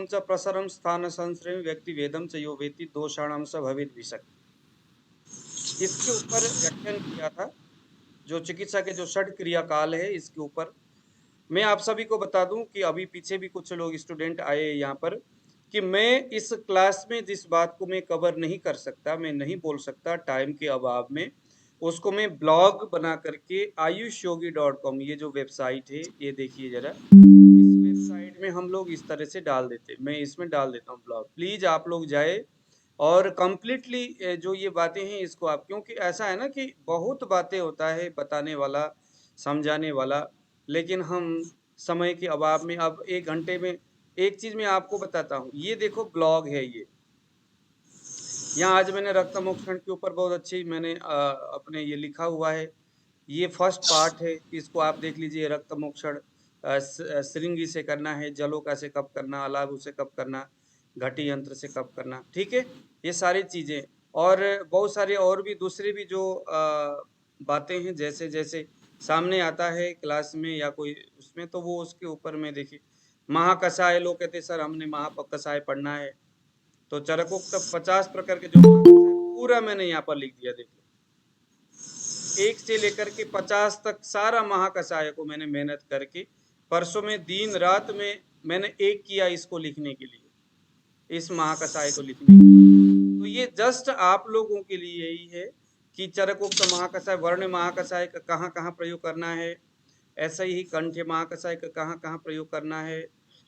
प्रकोपम च प्रसरम स्थान संश्रय व्यक्ति वेदम च यो वेति दोषाणाम स भवित विषक, इसके ऊपर व्याख्यान किया था। जो चिकित्सा के जो षट क्रियाकाल है इसके ऊपर मैं आप सभी को बता दूं कि अभी पीछे भी कुछ लोग स्टूडेंट आए यहाँ पर, कि मैं इस क्लास में जिस बात को मैं कवर नहीं कर सकता, मैं नहीं बोल सकता टाइम के अभाव में, उसको मैं ब्लॉग बना करके ayushyogi.com, ये जो वेबसाइट है ये देखिए जरा, इस वेबसाइट में हम लोग इस तरह से डाल देते, मैं इसमें डाल देता हूँ ब्लॉग। प्लीज आप लोग जाए और कंप्लीटली जो ये बातें हैं इसको आप, क्योंकि ऐसा है ना कि बहुत बातें होता है बताने वाला, समझाने वाला, लेकिन हम समय के अभाव में अब 1 घंटे में एक चीज मैं आपको बताता हूँ। ये देखो ब्लॉग है ये, यहाँ आज मैंने रक्त मोक्षण के ऊपर बहुत अच्छी मैंने अपने ये लिखा हुआ है, ये फर्स्ट पार्ट है, इसको आप देख लीजिए। रक्त मोक्षण श्रृंगी से करना है, जलोका से कब करना, अलाभु से कब करना, घटी यंत्र से कब करना, ठीक है, ये सारी चीजें। और बहुत सारे और भी दूसरे भी जो बातें हैं, जैसे जैसे सामने आता है क्लास में या कोई उसमें, तो वो उसके ऊपर में देखिए। महाकषाय, लोग कहते सर हमने महाकषाय पढ़ना है, तो चरकोक्त 50 प्रकार के जो पूरा मैंने यहाँ पर लिख दिया, देखो 1 से लेकर के 50 तक सारा महाकषाय को मैंने मेहनत करके परसों में दिन रात में मैंने एक किया इसको लिखने के लिए, इस महाकषाय को लिखने के लिए। तो ये जस्ट आप लोगों के लिए यही है कि चरकोक्त महाकषाय, वर्ण महाकषाय का कहाँ कहाँ प्रयोग करना है, ऐसा ही कंठ महाकषाय का कहाँ कहाँ प्रयोग करना है।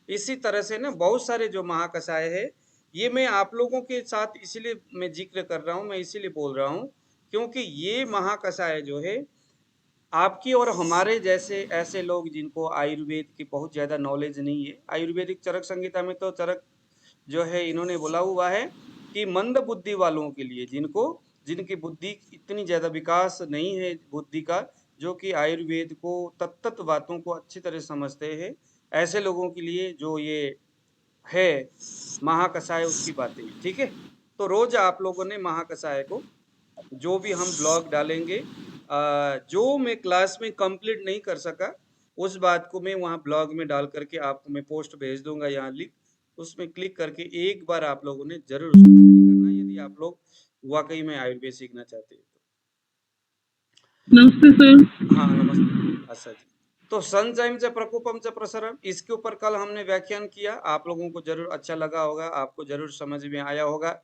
इसी तरह से ना बहुत सारे जो महाकषाय है, ये मैं आप लोगों के साथ इसलिए मैं जिक्र कर रहा हूँ, मैं इसीलिए बोल रहा हूँ क्योंकि ये महाकषाय जो है आपकी और हमारे जैसे ऐसे लोग जिनको आयुर्वेद की बहुत ज्यादा नॉलेज नहीं है, आयुर्वेदिक चरक संहिता में तो चरक जो है इन्होंने बोला हुआ है कि मंद बुद्धि वालों के लिए, जिनको जिनकी बुद्धि इतनी ज्यादा विकास नहीं है बुद्धि का, जो कि आयुर्वेद को तत्त बातों को अच्छी तरह समझते हैं, ऐसे लोगों के लिए जो ये है महाकषाय उसकी बातें, ठीक है। तो रोज आप लोगों ने महाकषाय को, जो भी हम ब्लॉग डालेंगे, जो मैं क्लास में कंप्लीट नहीं कर सका उस बात को मैं वहाँ ब्लॉग में डाल करके आपको मैं पोस्ट भेज दूंगा, यहाँ लिंक, उसमें क्लिक करके एक बार आप लोगों ने जरूर उसको स्टडी करना, यदि आप लोग वाकई में आयुर्वेद सीखना चाहते हैं तो। नमस्ते सर। हाँ नमस्ते आशा जी। तो संचयम से प्रकोपम से प्रसरम, इसके ऊपर कल हमने व्याख्यान किया, आप लोगों को जरूर अच्छा लगा होगा, आपको जरूर समझ में आया होगा।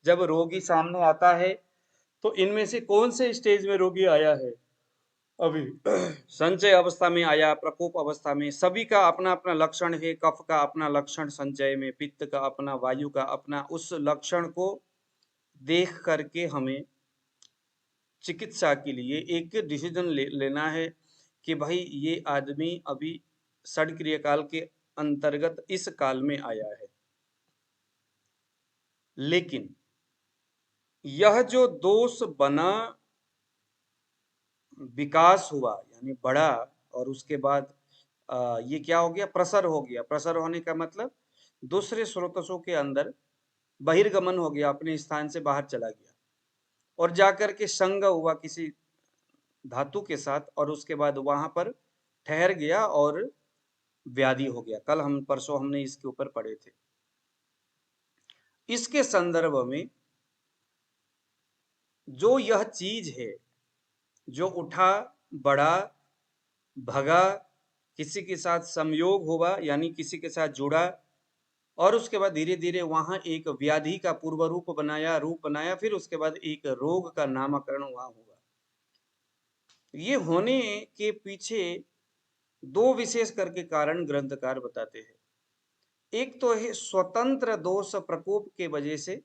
जब रोगी सामने आता है तो इनमें से कौन से स्टेज में रोगी आया है अभी, संचय अवस्था में आया, प्रकोप अवस्था में, सभी का अपना अपना लक्षण है। कफ का अपना लक्षण संचय में, पित्त का अपना, वायु का अपना, उस लक्षण को देख करके हमें चिकित्सा के लिए एक डिसीजन लेना है कि भाई ये आदमी अभी षड क्रियाकाल के अंतर्गत इस काल में आया है। लेकिन यह जो दोष बना, विकास हुआ यानी बढ़ा, और उसके बाद ये क्या हो गया, प्रसर हो गया। प्रसर होने का मतलब दूसरे स्रोतों के अंदर बहिर्गमन हो गया, अपने स्थान से बाहर चला गया और जाकर के संग हुआ किसी धातु के साथ, और उसके बाद वहां पर ठहर गया और व्याधि हो गया। कल हम परसों हमने इसके ऊपर पढ़े थे। इसके संदर्भ में जो यह चीज है, जो उठा, बढ़ा, भगा, किसी के साथ संयोग हुआ यानी किसी के साथ जुड़ा, और उसके बाद धीरे धीरे वहां एक व्याधि का पूर्व रूप बनाया, फिर उसके बाद एक रोग का नामकरण वहां हुआ। ये होने के पीछे दो विशेष करके कारण ग्रंथकार बताते हैं। एक तो है स्वतंत्र दोष प्रकोप के वजह से,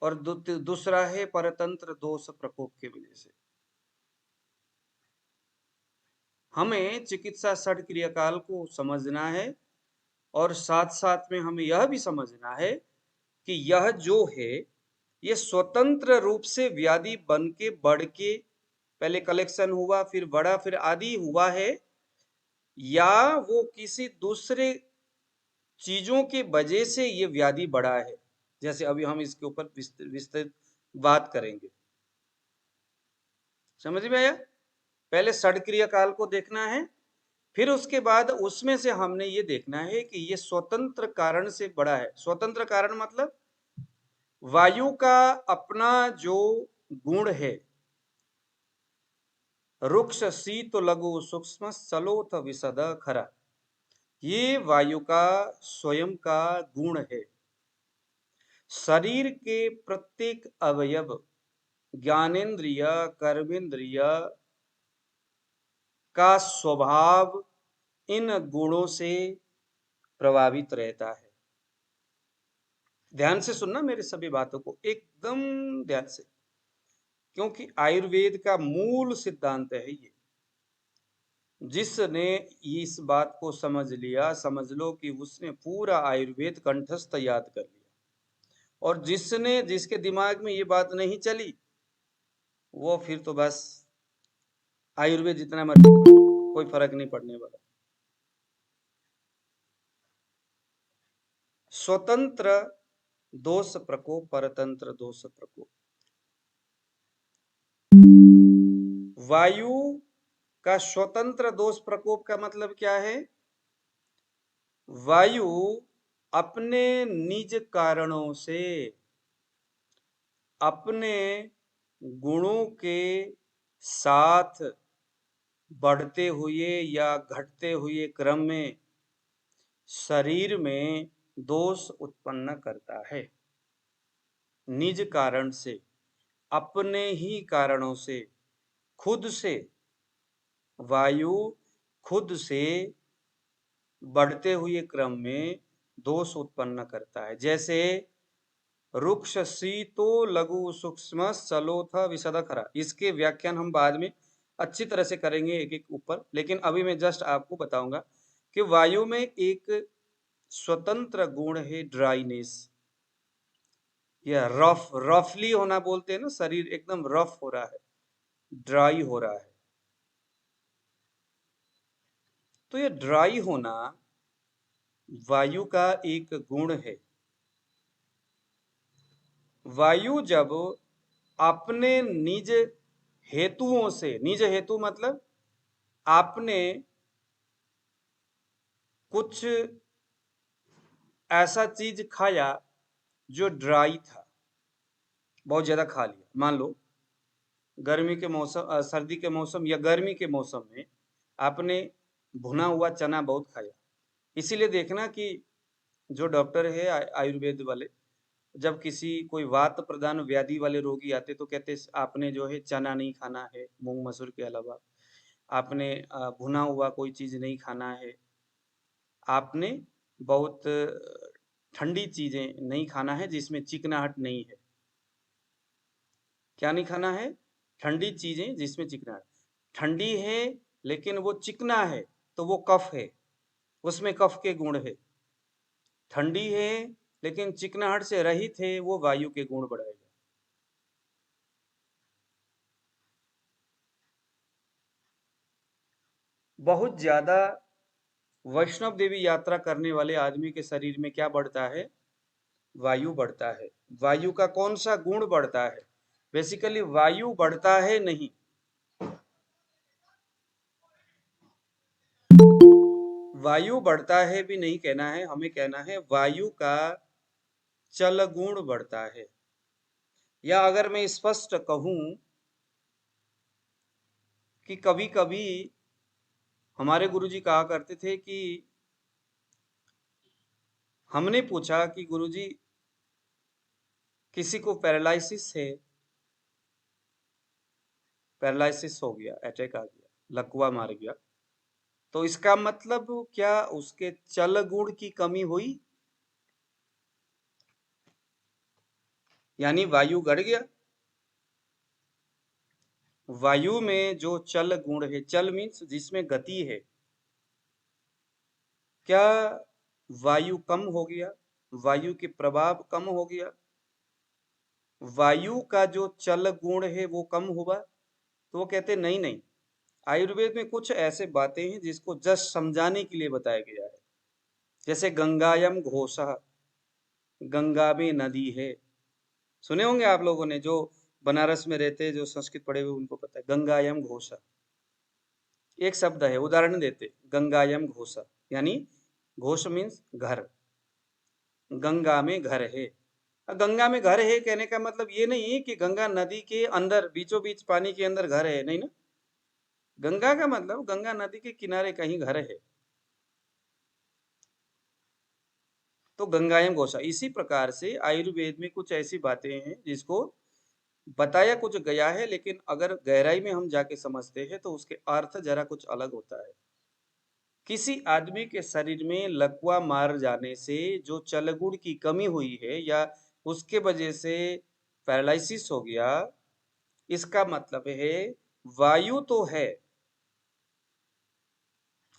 और दूसरा है परतंत्र दोष प्रकोप के वजह से। हमें चिकित्सा षट क्रियाकाल को समझना है, और साथ साथ में हमें यह भी समझना है कि यह जो है ये स्वतंत्र रूप से व्याधि बन के बढ़ के, पहले कलेक्शन हुआ फिर बढ़ा फिर आदि हुआ है, या वो किसी दूसरे चीजों के वजह से ये व्याधि बढ़ा है। जैसे अभी हम इसके ऊपर विस्तृत बात करेंगे। समझ में आया? पहले षड क्रिया काल को देखना है फिर उसके बाद उसमें से हमने ये देखना है कि ये स्वतंत्र कारण से बड़ा है। स्वतंत्र कारण मतलब वायु का अपना जो गुण है, रुक्ष शीत लघु सूक्ष्म सलोथ विशद खरा, ये वायु का स्वयं का गुण है। शरीर के प्रत्येक अवयव, ज्ञानेन्द्रिय, कर्मेंद्रिय का स्वभाव इन गुणों से प्रभावित रहता है। ध्यान से सुनना मेरी सभी बातों को, एकदम ध्यान से, क्योंकि आयुर्वेद का मूल सिद्धांत है ये। जिसने इस बात को समझ लिया, समझ लो कि उसने पूरा आयुर्वेद कंठस्थ याद कर लिया। और जिसके दिमाग में ये बात नहीं चली, वो फिर तो बस आयुर्वेद जितना मर्जी कोई फर्क नहीं पड़ने वाला। स्वतंत्र दोष प्रकोप, परतंत्र दोष प्रकोप। वायु का स्वतंत्र दोष प्रकोप का मतलब क्या है? वायु अपने निज कारणों से, अपने गुणों के साथ बढ़ते हुए या घटते हुए क्रम में शरीर में दोष उत्पन्न करता है। निज कारण से, अपने ही कारणों से, खुद से वायु खुद से बढ़ते हुए क्रम में दोष उत्पन्न करता है। जैसे रुक्ष शीतो लघु सूक्ष्म सलोथ विशद खरा, इसके व्याख्यान हम बाद में अच्छी तरह से करेंगे एक एक ऊपर, लेकिन अभी मैं जस्ट आपको बताऊंगा कि वायु में एक स्वतंत्र गुण है ड्राइनेस, या रफली होना बोलते हैं ना, शरीर एकदम रफ हो रहा है, ड्राई हो रहा है। तो ये ड्राई होना वायु का एक गुण है। वायु जब अपने निज हेतुओं से, निज हेतु मतलब आपने कुछ ऐसा चीज खाया जो ड्राई था, बहुत ज्यादा खा लिया, मान लो गर्मी के मौसम, सर्दी के मौसम या गर्मी के मौसम में आपने भुना हुआ चना बहुत खाया। इसीलिए देखना कि जो डॉक्टर है आयुर्वेद वाले, जब किसी कोई वात प्रदान व्याधि वाले रोगी आते तो कहते आपने जो है चना नहीं खाना है, मूंग मसूर के अलावा आपने भुना हुआ कोई चीज नहीं खाना है, आपने बहुत ठंडी चीजें नहीं खाना है जिसमें चिकनाहट नहीं है। क्या नहीं खाना है? ठंडी चीजें जिसमें चिकनाहट, ठंडी है लेकिन वो चिकना है तो वो कफ है, उसमें कफ के गुण है। ठंडी है लेकिन चिकनाहट से रहित है, वो वायु के गुण बढ़ाएगा। बहुत ज्यादा वैष्णव देवी यात्रा करने वाले आदमी के शरीर में क्या बढ़ता है? वायु बढ़ता है। वायु का कौन सा गुण बढ़ता है? बेसिकली वायु बढ़ता है नहीं, वायु बढ़ता है भी नहीं कहना है, हमें कहना है वायु का चल गुण बढ़ता है। या अगर मैं स्पष्ट कहूं कि कभी कभी हमारे गुरुजी कहा करते थे कि हमने पूछा कि गुरुजी किसी को पैरालिसिस है, पैरालिसिस हो गया, अटैक आ गया, लकवा मार गया, तो इसका मतलब क्या उसके चल गुण की कमी हुई? यानी वायु गड़ गया? वायु में जो चल गुण है, चल मीन्स जिसमें गति है, क्या वायु कम हो गया? वायु के प्रभाव कम हो गया? वायु का जो चल गुण है वो कम हुआ? तो वो कहते नहीं नहीं, आयुर्वेद में कुछ ऐसे बातें हैं जिसको जस्ट समझाने के लिए बताया गया है। जैसे गंगायम घोषा, गंगा में नदी है, सुने होंगे आप लोगों ने, जो बनारस में रहते हैं, जो संस्कृत पढ़े हुए उनको पता है, गंगायम घोषा। एक शब्द है, उदाहरण देते, गंगायम घोष, यानी घोष मीन्स घर, गंगा में घर है। गंगा में घर है कहने का मतलब ये नहीं है कि गंगा नदी के अंदर बीचों बीच पानी के अंदर घर है, नहीं ना। गंगा का मतलब गंगा नदी के किनारे कहीं घर है, तो गंगायम घोषा। इसी प्रकार से आयुर्वेद में कुछ ऐसी बातें हैं जिसको बताया कुछ गया है, लेकिन अगर गहराई में हम जाके समझते हैं तो उसके अर्थ जरा कुछ अलग होता है। किसी आदमी के शरीर में लकवा मार जाने से जो चलगुड़ की कमी हुई है या उसके वजह से पैरालिसिस हो गया, इसका मतलब है वायु तो है,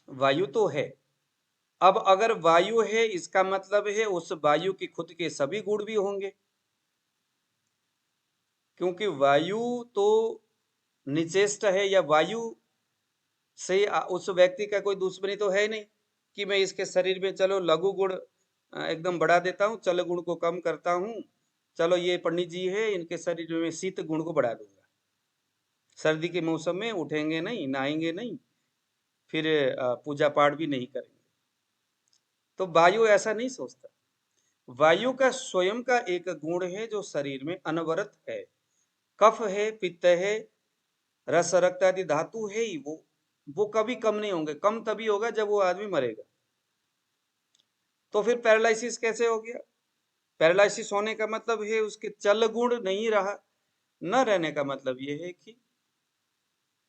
वायु तो है। अब अगर वायु है इसका मतलब है उस वायु की खुद के सभी गुण भी होंगे, क्योंकि वायु तो निचेष्ट है, या वायु से उस व्यक्ति का कोई दुश्मनी तो है नहीं कि मैं इसके शरीर में चलो लघु गुण एकदम बढ़ा देता हूँ, चल गुण को कम करता हूँ, चलो ये पंडित जी है इनके शरीर में शीत गुण को बढ़ा दूंगा, सर्दी के मौसम में उठेंगे नहीं, नहाएंगे नहीं, फिर पूजा पाठ भी नहीं करेंगे। तो वायु ऐसा नहीं सोचता। वायु का स्वयं का एक गुण है जो शरीर में अनवरत है, कफ है, पित्त है, रस रक्त आदि धातु है ही, वो कभी कम नहीं होंगे। कम तभी होगा जब वो आदमी मरेगा। तो फिर पैरालिसिस कैसे हो गया? पैरालिसिस होने का मतलब है उसके चल गुण नहीं रहा। न रहने का मतलब ये है कि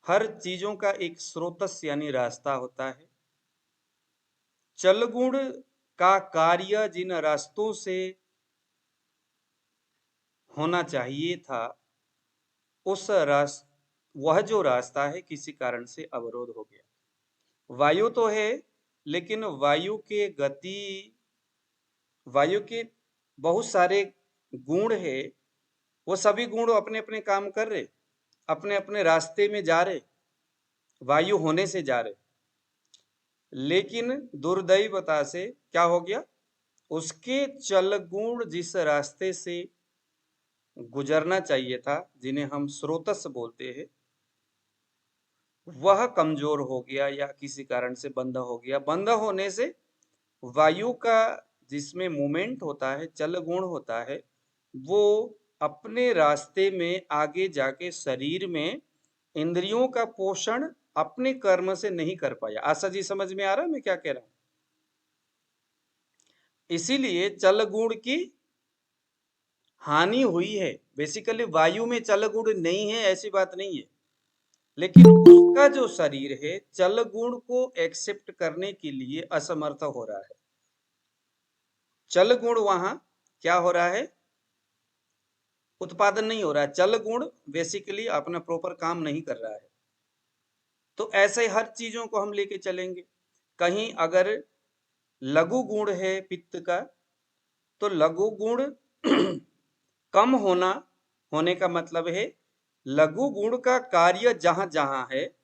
हर चीजों का एक स्रोतस यानी रास्ता होता है। चल गुण का कार्य जिन रास्तों से होना चाहिए था, उस वह जो रास्ता है किसी कारण से अवरोध हो गया। वायु तो है, लेकिन वायु के बहुत सारे गुण है, वो सभी गुण अपने अपने काम कर रहे, अपने अपने रास्ते में जा रहे, वायु होने से जा रहे। लेकिन दुर्दैवता से क्या हो गया, उसके चल गुण जिस रास्ते से गुजरना चाहिए था, जिन्हें हम स्रोतस बोलते हैं, वह कमजोर हो गया या किसी कारण से बंद हो गया। बंद होने से वायु का जिसमें मूवमेंट होता है, चल गुण होता है, वो अपने रास्ते में आगे जाके शरीर में इंद्रियों का पोषण अपने कर्म से नहीं कर पाया। आशा जी समझ में आ रहा है मैं क्या कह रहा हूं? इसीलिए चल गुण की हानि हुई है। बेसिकली वायु में चल गुण नहीं है ऐसी बात नहीं है, लेकिन उसका जो शरीर है चल गुण को एक्सेप्ट करने के लिए असमर्थ हो रहा है। चल गुण वहां क्या हो रहा है, उत्पादन नहीं हो रहा है। चल गुण बेसिकली अपना प्रॉपर काम नहीं कर रहा है। तो ऐसे हर चीजों को हम लेके चलेंगे। कहीं अगर लघु गुण है पित्त का, तो लघु गुण कम होने का मतलब है लघु गुण का कार्य जहां जहां है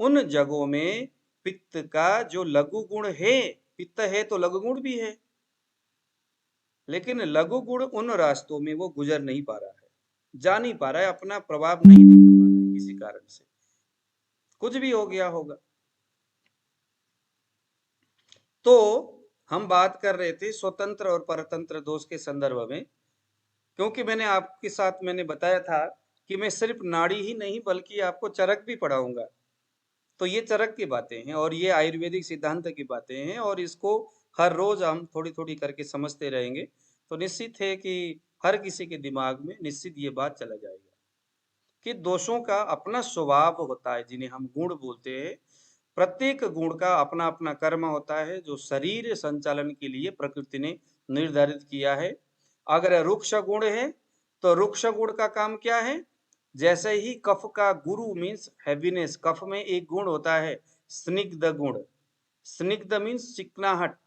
उन जगहों में पित्त का जो लघु गुण है, पित्त है तो लघु गुण भी है, लेकिन लघु गुण उन रास्तों में वो गुजर नहीं पा रहा है, जा नहीं पा रहा है, अपना प्रभाव नहीं दिखा पा रहा है किसी कारण से, कुछ भी हो गया होगा। तो हम बात कर रहे थे स्वतंत्र और परतंत्र दोष के संदर्भ में, क्योंकि मैंने आपके साथ मैंने बताया था कि मैं सिर्फ नाड़ी ही नहीं बल्कि आपको चरक भी पढ़ाऊंगा। तो ये चरक की बातें हैं और ये आयुर्वेदिक सिद्धांत की बातें हैं, और इसको हर रोज हम थोड़ी थोड़ी करके समझते रहेंगे तो निश्चित है कि हर किसी के दिमाग में निश्चित ये बात चला जाएगा कि दोषों का अपना स्वभाव होता है जिन्हें हम गुण बोलते हैं। प्रत्येक गुण का अपना अपना कर्म होता है जो शरीर संचालन के लिए प्रकृति ने निर्धारित किया है। अगर रुक्ष गुण है तो रुक्ष गुण का काम क्या है, जैसे ही कफ का गुरु मीन्स हैवीनेस, कफ में एक गुण होता है स्निग्ध गुण। स्निग्ध मीन्स चिकनाहट,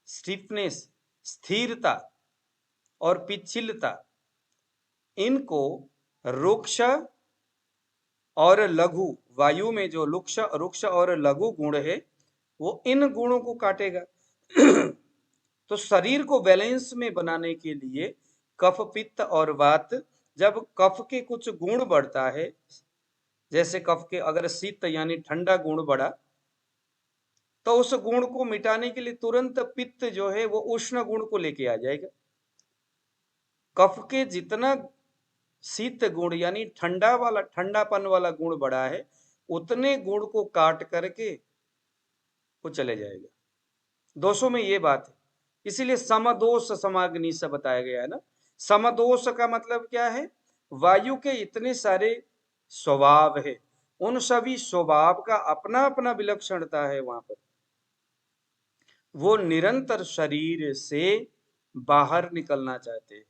स्टिफनेस, स्थिरता और पिछिलता। इनको रुक्ष और लघु, वायु में जो रुक्ष और लघु गुण है वो इन गुणों को काटेगा। तो शरीर को बैलेंस में बनाने के लिए कफ पित्त और वात, जब कफ के कुछ गुण बढ़ता है जैसे कफ के अगर शीत यानी ठंडा गुण बढ़ा तो उस गुण को मिटाने के लिए तुरंत पित्त जो है वो उष्ण गुण को लेके आ जाएगा। कफ के जितना शीत गुण यानी ठंडापन वाला गुण बढ़ा है, उतने गुण को काट करके वो चले जाएगा। दोषों में ये बात है, इसीलिए समदोष समाग्नि से बताया गया है ना। समदोष का मतलब क्या है? वायु के इतने सारे स्वभाव है, उन सभी स्वभाव का अपना अपना विलक्षणता है। वहां पर वो निरंतर शरीर से बाहर निकलना चाहते हैं,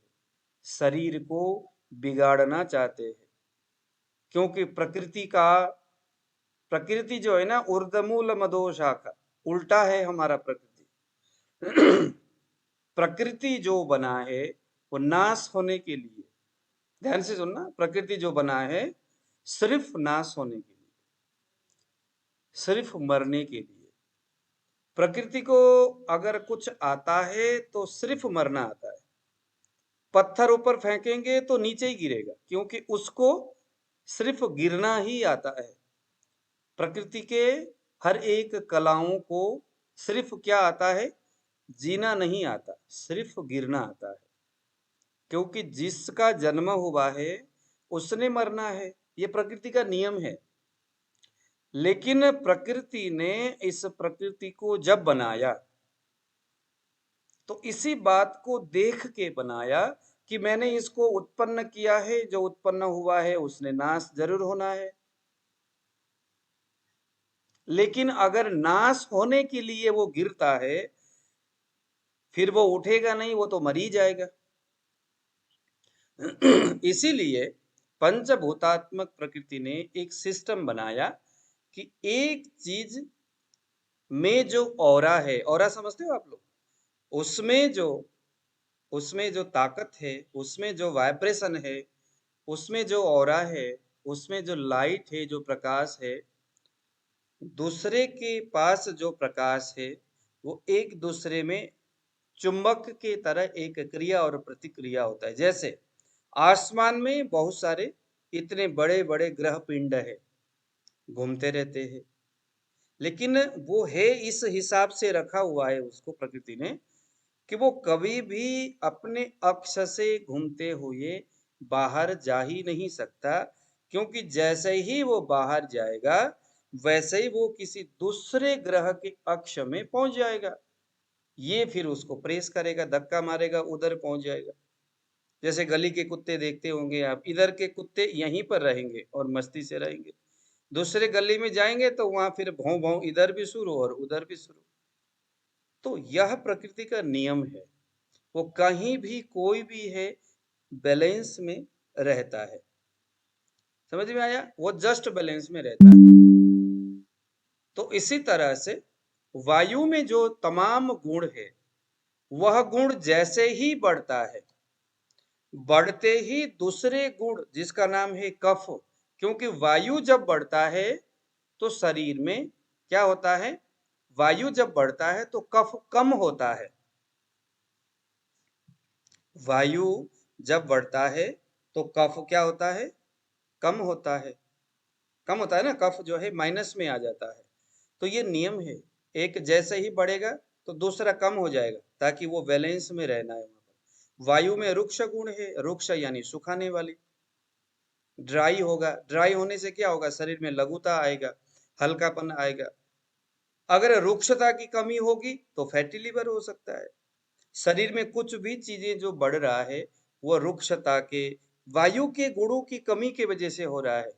शरीर को बिगाड़ना चाहते हैं, क्योंकि प्रकृति जो है ना, ऊर्ध्वमूल मदो शाखा, उल्टा है हमारा प्रकृति। प्रकृति जो बना है वो नाश होने के लिए, ध्यान से सुनना, प्रकृति जो बना है सिर्फ नाश होने के लिए, सिर्फ मरने के लिए। प्रकृति को अगर कुछ आता है तो सिर्फ मरना आता है। पत्थर ऊपर फेंकेंगे तो नीचे ही गिरेगा, क्योंकि उसको सिर्फ गिरना ही आता है। प्रकृति के हर एक कलाओं को सिर्फ क्या आता है? जीना नहीं आता, सिर्फ गिरना आता है। क्योंकि जिसका जन्म हुआ है उसने मरना है, ये प्रकृति का नियम है। लेकिन प्रकृति ने इस प्रकृति को जब बनाया तो इसी बात को देख के बनाया कि मैंने इसको उत्पन्न किया है, जो उत्पन्न हुआ है उसने नाश जरूर होना है। लेकिन अगर नाश होने के लिए वो गिरता है, फिर वो उठेगा नहीं, वो तो मर ही जाएगा। इसीलिए पंचभूतात्मक प्रकृति ने एक सिस्टम बनाया कि एक चीज में जो ऑरा है, ऑरा समझते हो आप लोग, उसमें जो ताकत है, उसमें जो वाइब्रेशन है, उसमें जो ऑरा है, उसमें जो लाइट है, जो प्रकाश है, दूसरे के पास जो प्रकाश है वो एक दूसरे में चुंबक के तरह एक क्रिया और प्रतिक्रिया होता है। जैसे आसमान में बहुत सारे इतने बड़े बड़े ग्रह पिंड है, घूमते रहते हैं, लेकिन वो है इस हिसाब से रखा हुआ है उसको प्रकृति ने कि वो कभी भी अपने अक्ष से घूमते हुए बाहर जा ही नहीं सकता, क्योंकि जैसे ही वो बाहर जाएगा वैसे ही वो किसी दूसरे ग्रह के अक्ष में पहुंच जाएगा। ये फिर उसको प्रेस करेगा, धक्का मारेगा, उधर पहुंच जाएगा। जैसे गली के कुत्ते देखते होंगे आप, इधर के कुत्ते यहीं पर रहेंगे और मस्ती से रहेंगे, दूसरे गली में जाएंगे तो वहां फिर भौं भौं इधर भी शुरू और उधर भी शुरू। तो यह प्रकृति का नियम है, वो कहीं भी कोई भी है बैलेंस में रहता है। समझ में आया? वो जस्ट बैलेंस में रहता है। तो इसी तरह से वायु में जो तमाम गुण है, वह गुण जैसे ही बढ़ता है, बढ़ते ही दूसरे गुण जिसका नाम है कफ, क्योंकि वायु जब बढ़ता है तो शरीर में क्या होता है? वायु जब बढ़ता है तो कफ कम होता है। वायु जब बढ़ता है तो कफ क्या होता है? कम होता है। कम होता है ना, कफ जो है माइनस में आ जाता है। तो ये नियम है, एक जैसे ही बढ़ेगा तो दूसरा कम हो जाएगा, ताकि वो बैलेंस में रहना है। वहां पर वायु में रुक्ष गुण है, रुक्ष यानी सुखाने वाली। ड्राई होगा, ड्राई होने से क्या होगा? शरीर में लघुता आएगा, हल्कापन आएगा। अगर रुक्षता की कमी होगी तो फैटी लिवर हो सकता है। शरीर में कुछ भी चीजें जो बढ़ रहा है वो रुक्षता के, वायु के गुणों की कमी के वजह से हो रहा है,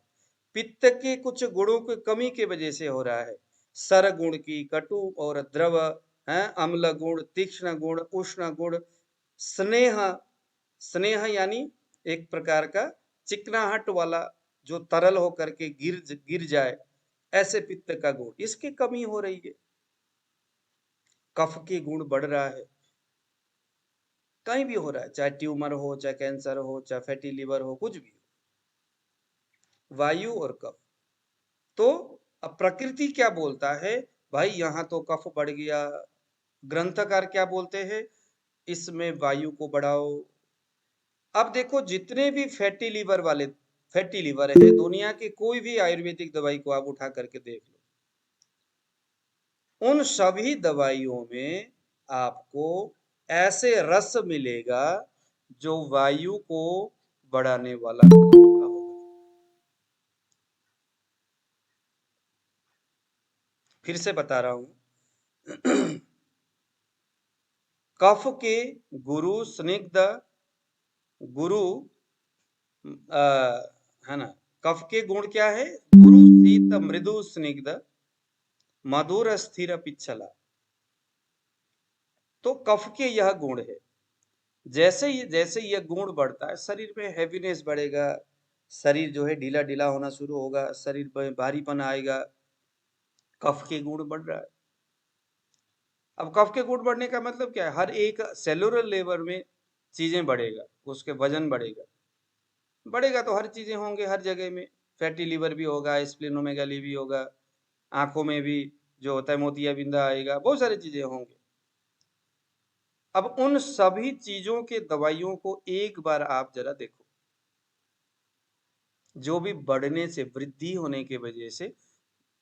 पित्त के कुछ गुणों की कमी के वजह से हो रहा है, सर गुण की, कटु और द्रव है, अम्ल गुण, तीक्ष्ण गुण, उष्ण गुण, स्नेह, स्नेह यानी एक प्रकार का चिकनाहट वाला, जो तरल होकर के गिर गिर जाए, ऐसे पित्त का गुण, इसकी कमी हो रही है। कफ के गुण बढ़ रहा है, कहीं भी हो रहा है, चाहे ट्यूमर हो, चाहे कैंसर हो, चाहे फैटी लिवर हो, कुछ भी हो, वायु और कफ। तो अब प्रकृति क्या बोलता है? भाई यहाँ तो कफ बढ़ गया, ग्रंथकार क्या बोलते हैं? इसमें वायु को बढ़ाओ। अब देखो जितने भी फैटी लीवर वाले फैटी लिवर है। दुनिया की कोई भी आयुर्वेदिक दवाई को आप उठा करके देख लो, उन सभी दवाइयों में आपको ऐसे रस मिलेगा जो वायु को बढ़ाने वाला होगा। फिर से बता रहा हूं कफ के गुरु स्निग्ध गुरु है ना, कफ के गुण क्या है? गुरु शीत मृदु स्निग्ध मधुर स्थिर पिच्छला। तो कफ के यह गुण है। जैसे यह गुण बढ़ता है, शरीर में हैवीनेस बढ़ेगा, शरीर जो है ढीला ढीला होना शुरू होगा, शरीर में भारीपन आएगा। कफ के गुण बढ़ रहा है। अब कफ के गुण बढ़ने का मतलब क्या है? हर एक सेलुलर लेवल में चीजें बढ़ेगा, उसके वजन बढ़ेगा। बढ़ेगा तो हर चीजें होंगे, हर जगह में फैटी लिवर भी होगा, स्प्लेनोमेगाली भी होगा, आंखों में भी जो होता है मोतियाबिंद आएगा, बहुत सारी चीजें होंगी। अब उन सभी चीजों के दवाइयों को एक बार आप जरा देखो, जो भी बढ़ने से, वृद्धि होने के वजह से,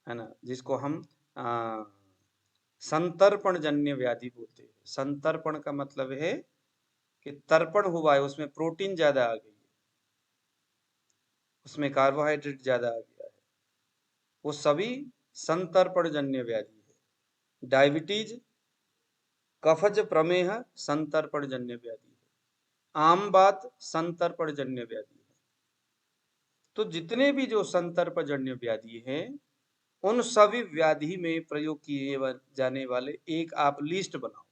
है ना, जिसको हम संतर्पण जन्य व्याधि बोलते हैं। संतर्पण का मतलब है कि तर्पण हुआ है, उसमें प्रोटीन ज्यादा आ गई है, उसमें कार्बोहाइड्रेट ज्यादा आ गया है, वो सभी संतर्पण जन्य व्याधि है। डायबिटीज, कफज प्रमेह संतर्पण जन्य व्याधि है। आम बात संतर्पण जन्य व्याधि है। तो जितने भी जो संतर्पण जन्य व्याधि है, उन सभी व्याधि में प्रयोग किए जाने वाले एक आप लिस्ट बनाओ।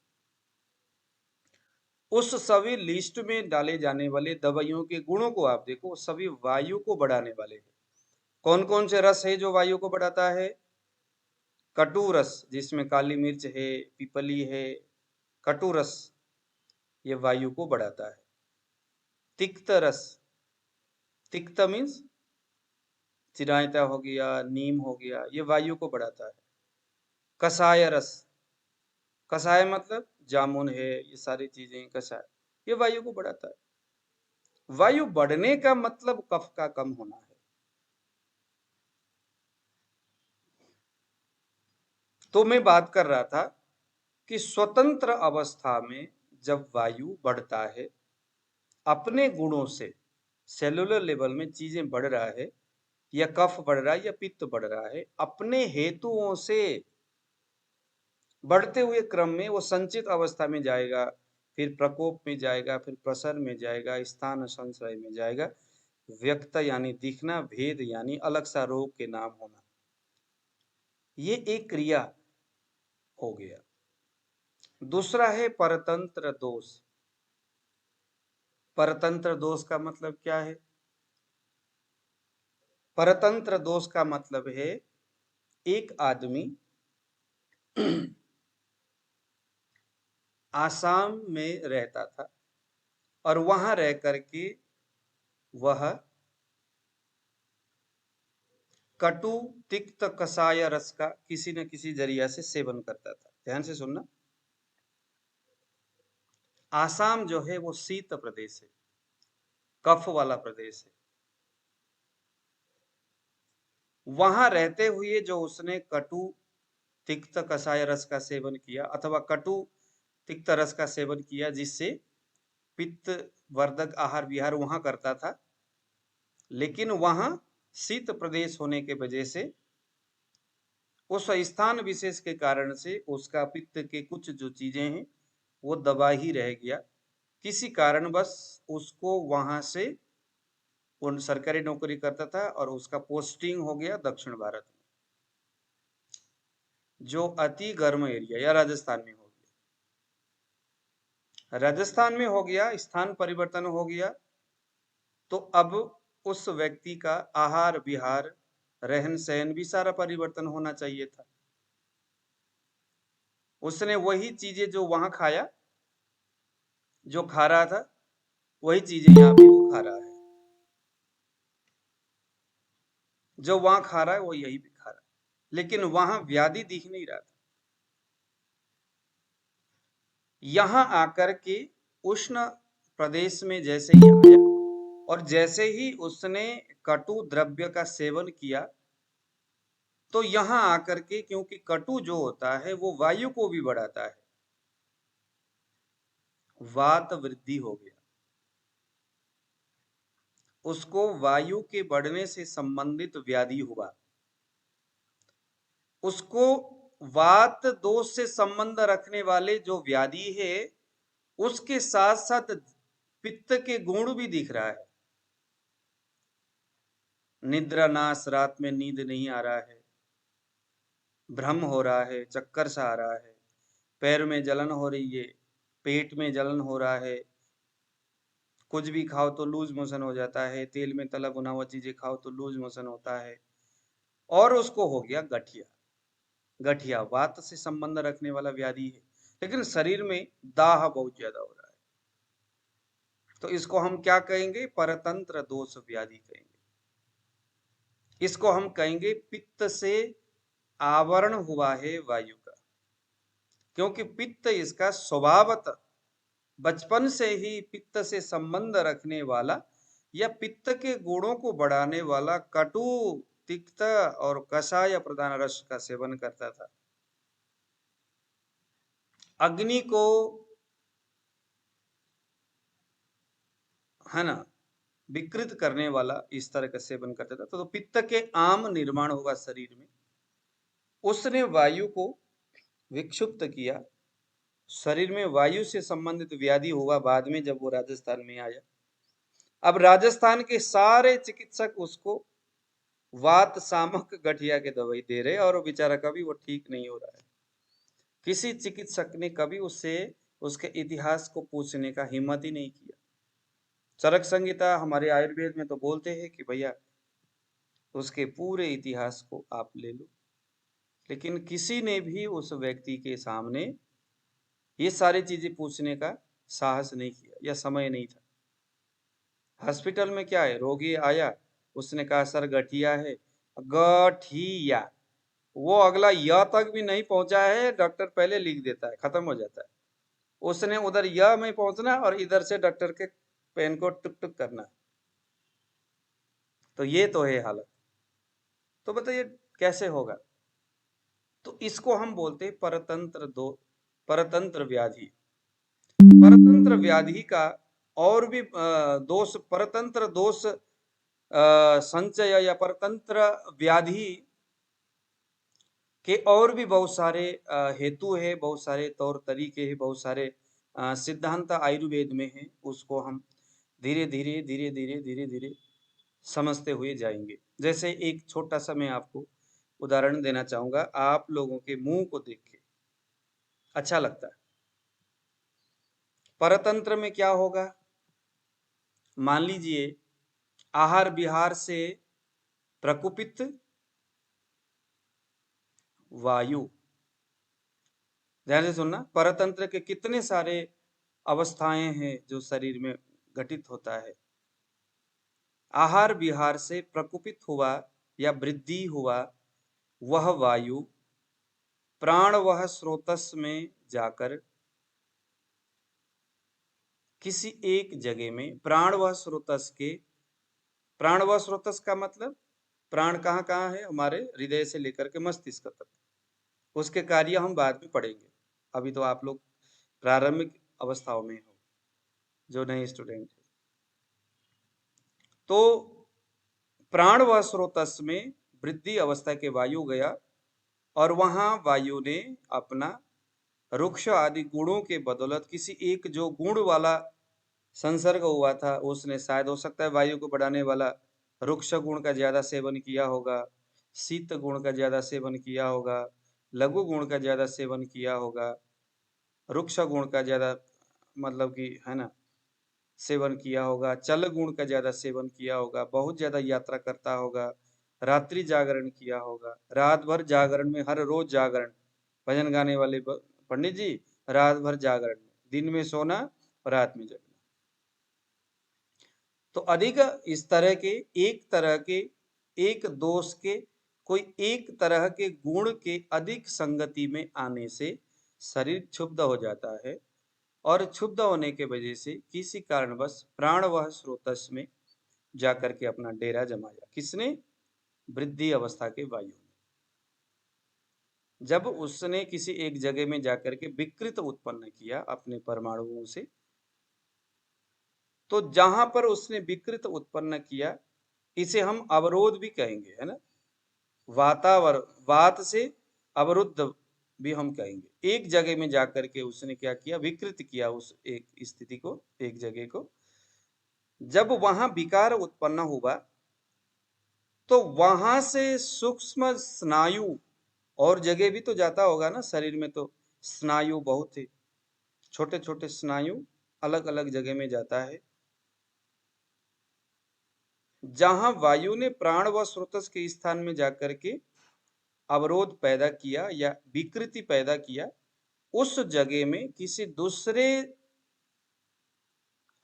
उस सभी लिस्ट में डाले जाने वाले दवाइयों के गुणों को आप देखो, सभी वायु को बढ़ाने वाले हैं। कौन कौन से रस है जो वायु को बढ़ाता है? कटु रस, जिसमें काली मिर्च है, पिपली है, कटु रस ये वायु को बढ़ाता है। तिक्त रस, तिक्त मीन्स चिरायता हो गया, नीम हो गया, ये वायु को बढ़ाता है। कषाय रस, कषाय मतलब जामुन है, ये सारी चीजें कषाय, ये वायु को बढ़ाता है। वायु बढ़ने का मतलब कफ का कम होना है। तो मैं बात कर रहा था कि स्वतंत्र अवस्था में जब वायु बढ़ता है, अपने गुणों से सेलुलर लेवल में चीजें बढ़ रहा है, या कफ बढ़ रहा है या पित्त बढ़ रहा है, अपने हेतुओं से बढ़ते हुए क्रम में वो संचित अवस्था में जाएगा, फिर प्रकोप में जाएगा, फिर प्रसर में जाएगा, स्थान संशय में जाएगा। व्यक्त यानी दिखना, भेद यानी अलग सा रोग के नाम होना, ये एक क्रिया हो गया। दूसरा है परतंत्र दोष। परतंत्र दोष का मतलब क्या है? परतंत्र दोष का मतलब है एक आदमी आसाम में रहता था और वहां रह करके वह कटु तिक्त कषाय रस का किसी न किसी जरिया से सेवन करता था। ध्यान से सुनना, आसाम जो है वो शीत प्रदेश है, कफ वाला प्रदेश है। वहां रहते हुए जो उसने कटु तिक्त कषाय रस का सेवन किया अथवा कटु तिक्त रस का सेवन किया, जिससे पित्त वर्धक आहार विहार वहां करता था, लेकिन वहां शीत प्रदेश होने के वजह से, उस स्थान विशेष के कारण से उसका पित्त के कुछ जो चीजें हैं वो दबा ही रह गया। किसी कारणवश उसको वहां से, वो सरकारी नौकरी करता था और उसका पोस्टिंग हो गया दक्षिण भारत में, जो अति गर्म एरिया, या राजस्थान में हो गया। राजस्थान में हो गया, स्थान परिवर्तन हो गया, तो अब उस व्यक्ति का आहार विहार रहन सहन भी सारा परिवर्तन होना चाहिए था। उसने वही चीजें जो वहां खाया, जो खा रहा था, वही चीजें यहाँ भी वो खा रहा है। जो वहां खा रहा है वो यही भी खा रहा है, लेकिन वहां व्याधि दिख नहीं रहा था। यहां आकर के उष्ण प्रदेश में जैसे ही आया, और जैसे ही उसने कटु द्रव्य का सेवन किया तो यहां आकर के, क्योंकि कटु जो होता है वो वायु को भी बढ़ाता है, वात वृद्धि हो गया। उसको वायु के बढ़ने से संबंधित व्याधि हुआ। उसको वात दोष से संबंध रखने वाले जो व्याधि है उसके साथ साथ पित्त के गुण भी दिख रहा है। निद्रा नाश, रात में नींद नहीं आ रहा है, भ्रम हो रहा है, चक्कर सा आ रहा है, पैर में जलन हो रही है, पेट में जलन हो रहा है, कुछ भी खाओ तो लूज मोशन हो जाता है, तेल में तला भुना हुआ चीजें खाओ तो लूज मोशन होता है। और उसको हो गया गठिया। गठिया वात से संबंध रखने वाला व्याधि है, लेकिन शरीर में दाह बहुत ज्यादा हो रहा है, तो इसको हम क्या कहेंगे? परतंत्र दोष व्याधि कहेंगे। इसको हम कहेंगे पित्त से आवरण हुआ है वायु का, क्योंकि पित्त इसका स्वभावतः बचपन से ही पित्त से संबंध रखने वाला या पित्त के गुणों को बढ़ाने वाला कटु, तिक्त और कषाय प्रधान रस का सेवन करता था। अग्नि को, है ना, विकृत करने वाला इस तरह का सेवन करता था, तो पित्त के आम निर्माण होगा शरीर में। उसने वायु को विक्षुब्ध किया, शरीर में वायु से संबंधित व्याधि हुआ बाद में जब वो राजस्थान में आया। अब राजस्थान के सारे चिकित्सक उसको वात सामक गठिया के दवाई दे रहे और बेचारा कभी वो ठीक नहीं हो रहा है। किसी चिकित्सक ने कभी उससे उसके इतिहास को पूछने का हिम्मत ही नहीं किया। चरक संहिता हमारे आयुर्वेद में तो बोलते हैं कि भैया उसके पूरे इतिहास को आप ले लो, लेकिन किसी ने भी उस व्यक्ति के सामने ये सारी चीजें पूछने का साहस नहीं किया या समय नहीं था। हॉस्पिटल में क्या है, रोगी आया, उसने कहा सर गठिया है, गठिया, वो अगला य तक भी नहीं पहुंचा है, डॉक्टर पहले लिख देता है, खत्म हो जाता है। उसने उधर य में पहुंचना और इधर से डॉक्टर के पेन को टुक टुक करना। तो ये तो है हालत। तो बताइए कैसे होगा? तो इसको हम बोलते हैं परतंत्र व्याधि। परतंत्र व्याधि का और भी दोष, परतंत्र दोष संचय या परतंत्र व्याधि के और भी बहुत सारे हेतु है, बहुत सारे तौर तरीके है, बहुत सारे सिद्धांत आयुर्वेद में है। उसको हम धीरे धीरे धीरे धीरे धीरे धीरे समझते हुए जाएंगे। जैसे एक छोटा सा मैं आपको उदाहरण देना चाहूंगा, आप लोगों के मुंह को देख के अच्छा लगता है। परतंत्र में क्या होगा? मान लीजिए आहार विहार से प्रकुपित वायु, ध्यान से सुनना, परतंत्र के कितने सारे अवस्थाएं हैं जो शरीर में घटित होता है। आहार विहार से प्रकुपित हुआ या वृद्धि हुआ वह वायु प्राण वह स्रोतस में जाकर किसी एक जगह में, प्राण वह स्रोतस के, प्राण वह स्रोतस का मतलब प्राण कहाँ कहाँ है? हमारे हृदय से लेकर के मस्तिष्क तक। उसके कार्य हम बाद में पढ़ेंगे, अभी तो आप लोग प्रारंभिक अवस्थाओं में हो जो नए स्टूडेंट है। तो प्राण व स्रोतस में वृद्धि अवस्था के वायु गया और वहां वायु ने अपना रुक्ष आदि गुणों के बदौलत किसी एक जो गुण वाला संसर्ग हुआ था, उसने शायद हो सकता है वायु को बढ़ाने वाला रुक्ष गुण का ज्यादा सेवन किया होगा, शीत गुण का ज्यादा सेवन किया होगा, लघु गुण का ज्यादा सेवन किया होगा, रुक्ष गुण का ज्यादा मतलब कि, है ना, सेवन किया होगा, चल गुण का ज्यादा सेवन किया होगा, बहुत ज्यादा यात्रा करता होगा, रात्रि जागरण किया होगा, रात भर जागरण में, हर रोज जागरण, भजन गाने वाले पंडित जी रात भर जागरण में, दिन में सोना और रात में जगना। तो अधिक इस तरह के, एक तरह के, एक दोष के, कोई एक तरह के गुण के अधिक संगति में आने से शरीर क्षुब्ध हो जाता है और क्षुब्ध होने के वजह से किसी कारणवश प्राण वह स्रोतस में जाकर के अपना डेरा जमाया। किसने? वृद्धि अवस्था के वायु ने। जब उसने किसी एक जगह में जाकर के विकृत उत्पन्न किया अपने परमाणुओं से, तो जहां पर उसने विकृत उत्पन्न किया, इसे हम अवरोध भी कहेंगे, है ना। वातावरण, वात से अवरुद्ध भी हम कहेंगे। एक जगह में जाकर के उसने क्या किया? विकृत किया उस एक स्थिति को, एक जगह को। जब वहां विकार उत्पन्न हुआ तो वहां से सूक्ष्म स्नायु, और जगह भी तो जाता होगा ना, शरीर में तो स्नायु बहुत ही छोटे छोटे स्नायु अलग अलग जगह में जाता है। जहां वायु ने प्राण व स्रोतस के स्थान में जाकर के अवरोध पैदा किया या विकृति पैदा किया, उस जगह में किसी दूसरे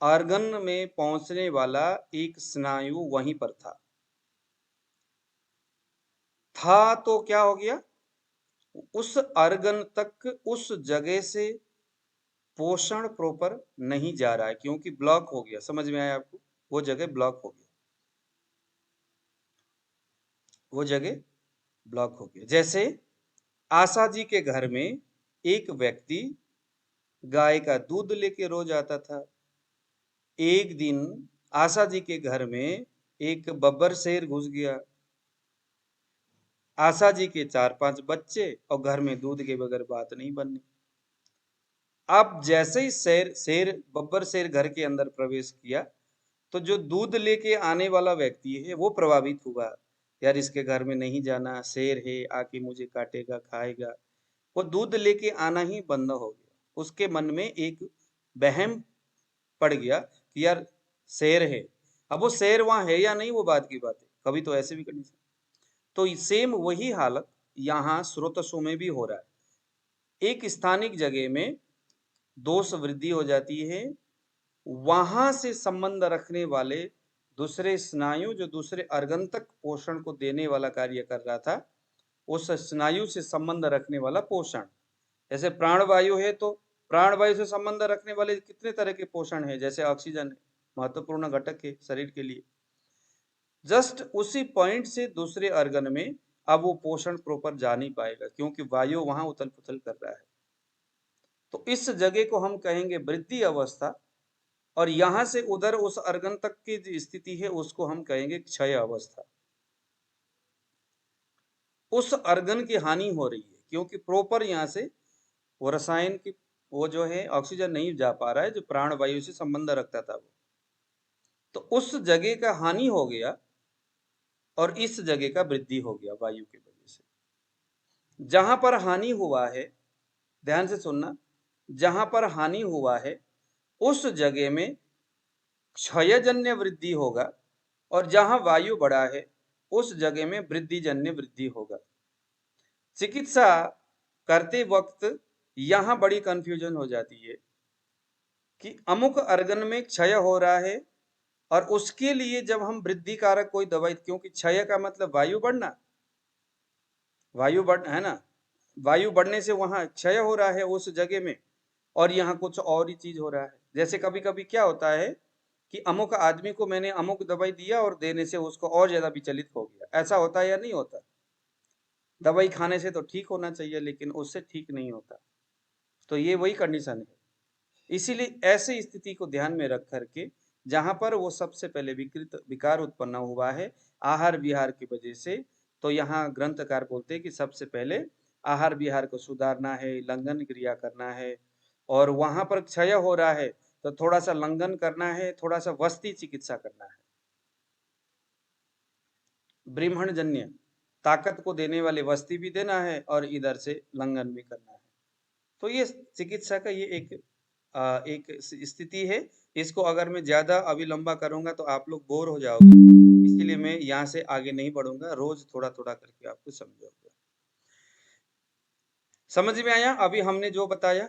आर्गन में पहुंचने वाला एक स्नायु वहीं पर था तो क्या हो गया? उस आर्गन तक उस जगह से पोषण प्रॉपर नहीं जा रहा है, क्योंकि ब्लॉक हो गया। समझ में आया आपको? वो जगह ब्लॉक हो गया, वो जगह ब्लॉक हो गया। जैसे आशा जी के घर में एक व्यक्ति गाय का दूध लेके रोज आता था। एक दिन आशा जी के घर में एक बब्बर शेर घुस गया। आशा जी के 4-5 बच्चे और घर में दूध के बगैर बात नहीं बननी। अब जैसे ही शेर बब्बर शेर घर के अंदर प्रवेश किया, तो जो दूध लेके आने वाला व्यक्ति है वो प्रभावित हुआ। यार इसके घर में नहीं जाना, शेर है, आके मुझे काटेगा, खाएगा। वो दूध लेके आना ही बंद हो गया। उसके मन में एक वहम पड़ गया कि यार शेर है। अब वो शेर वहां है या नहीं, वो बात की बात है, कभी तो ऐसे भी कंडीशन। तो सेम वही हालत यहाँ स्रोतसों में भी हो रहा है। एक स्थानिक जगह में दोष वृद्धि हो जाती है, वहां से संबंध रखने वाले दूसरे स्नायु, जो दूसरे अर्गन तक पोषण को देने वाला कार्य कर रहा था, उस स्नायु से संबंध रखने वाला पोषण, जैसे प्राणवायु है तो प्राणवायु से संबंध रखने वाले कितने तरह के पोषण है, जैसे ऑक्सीजन महत्वपूर्ण घटक है शरीर के लिए। जस्ट उसी पॉइंट से दूसरे अर्गन में अब वो पोषण प्रॉपर जा नहीं पाएगा, क्योंकि वायु वहां उथल पुथल कर रहा है। तो इस जगह को हम कहेंगे वृद्धि अवस्था, और यहां से उधर उस अर्गन तक की जो स्थिति है उसको हम कहेंगे क्षय अवस्था। उस अर्गन की हानि हो रही है, क्योंकि प्रॉपर यहाँ से वो रसायन की वो जो है ऑक्सीजन नहीं जा पा रहा है, जो प्राण वायु से संबंध रखता था वो। तो उस जगह का हानि हो गया और इस जगह का वृद्धि हो गया वायु की वजह से। जहां पर हानि हुआ है, ध्यान से सुनना, जहां पर हानि हुआ है उस जगह में क्षयजन्य वृद्धि होगा, और जहां वायु बढ़ा है उस जगह में वृद्धिजन्य वृद्धि होगा। चिकित्सा करते वक्त यहां बड़ी कंफ्यूजन हो जाती है कि अमुक अर्गन में क्षय हो रहा है, और उसके लिए जब हम वृद्धि कारक कोई दवाई, क्योंकि क्षय का मतलब वायु बढ़ना, वायु बढ़ है ना, वायु बढ़ने से वहां क्षय हो रहा है उस जगह में, और यहाँ कुछ और ही चीज हो रहा है। जैसे कभी कभी क्या होता है कि अमुक आदमी को मैंने अमुक दवाई दिया और देने से उसको और ज्यादा विचलित हो गया। ऐसा होता है या नहीं होता? दवाई खाने से तो ठीक होना चाहिए, लेकिन उससे ठीक नहीं होता। तो ये वही कंडीशन है। इसीलिए ऐसी स्थिति को ध्यान में रख करके, जहां पर वो सबसे पहले विकृत विकार उत्पन्न हुआ है आहार विहार की वजह से, तो यहाँ ग्रंथकार बोलते हैं कि सबसे पहले आहार विहार को सुधारना है, लंघन क्रिया करना है। और वहां पर क्षय हो रहा है तो थोड़ा सा लंघन करना है, थोड़ा सा वस्ती चिकित्सा करना है। ब्रह्मणजन्य ताकत को देने वाले वस्ती भी देना है और इधर से लंघन भी करना है। तो ये चिकित्सा का ये एक स्थिति है। इसको अगर मैं ज्यादा अभी लंबा करूंगा तो आप लोग बोर हो जाओगे, इसीलिए मैं यहाँ से आगे नहीं बढ़ूंगा, रोज थोड़ा थोड़ा करके आपको समझाऊंगा। समझ में आया अभी हमने जो बताया?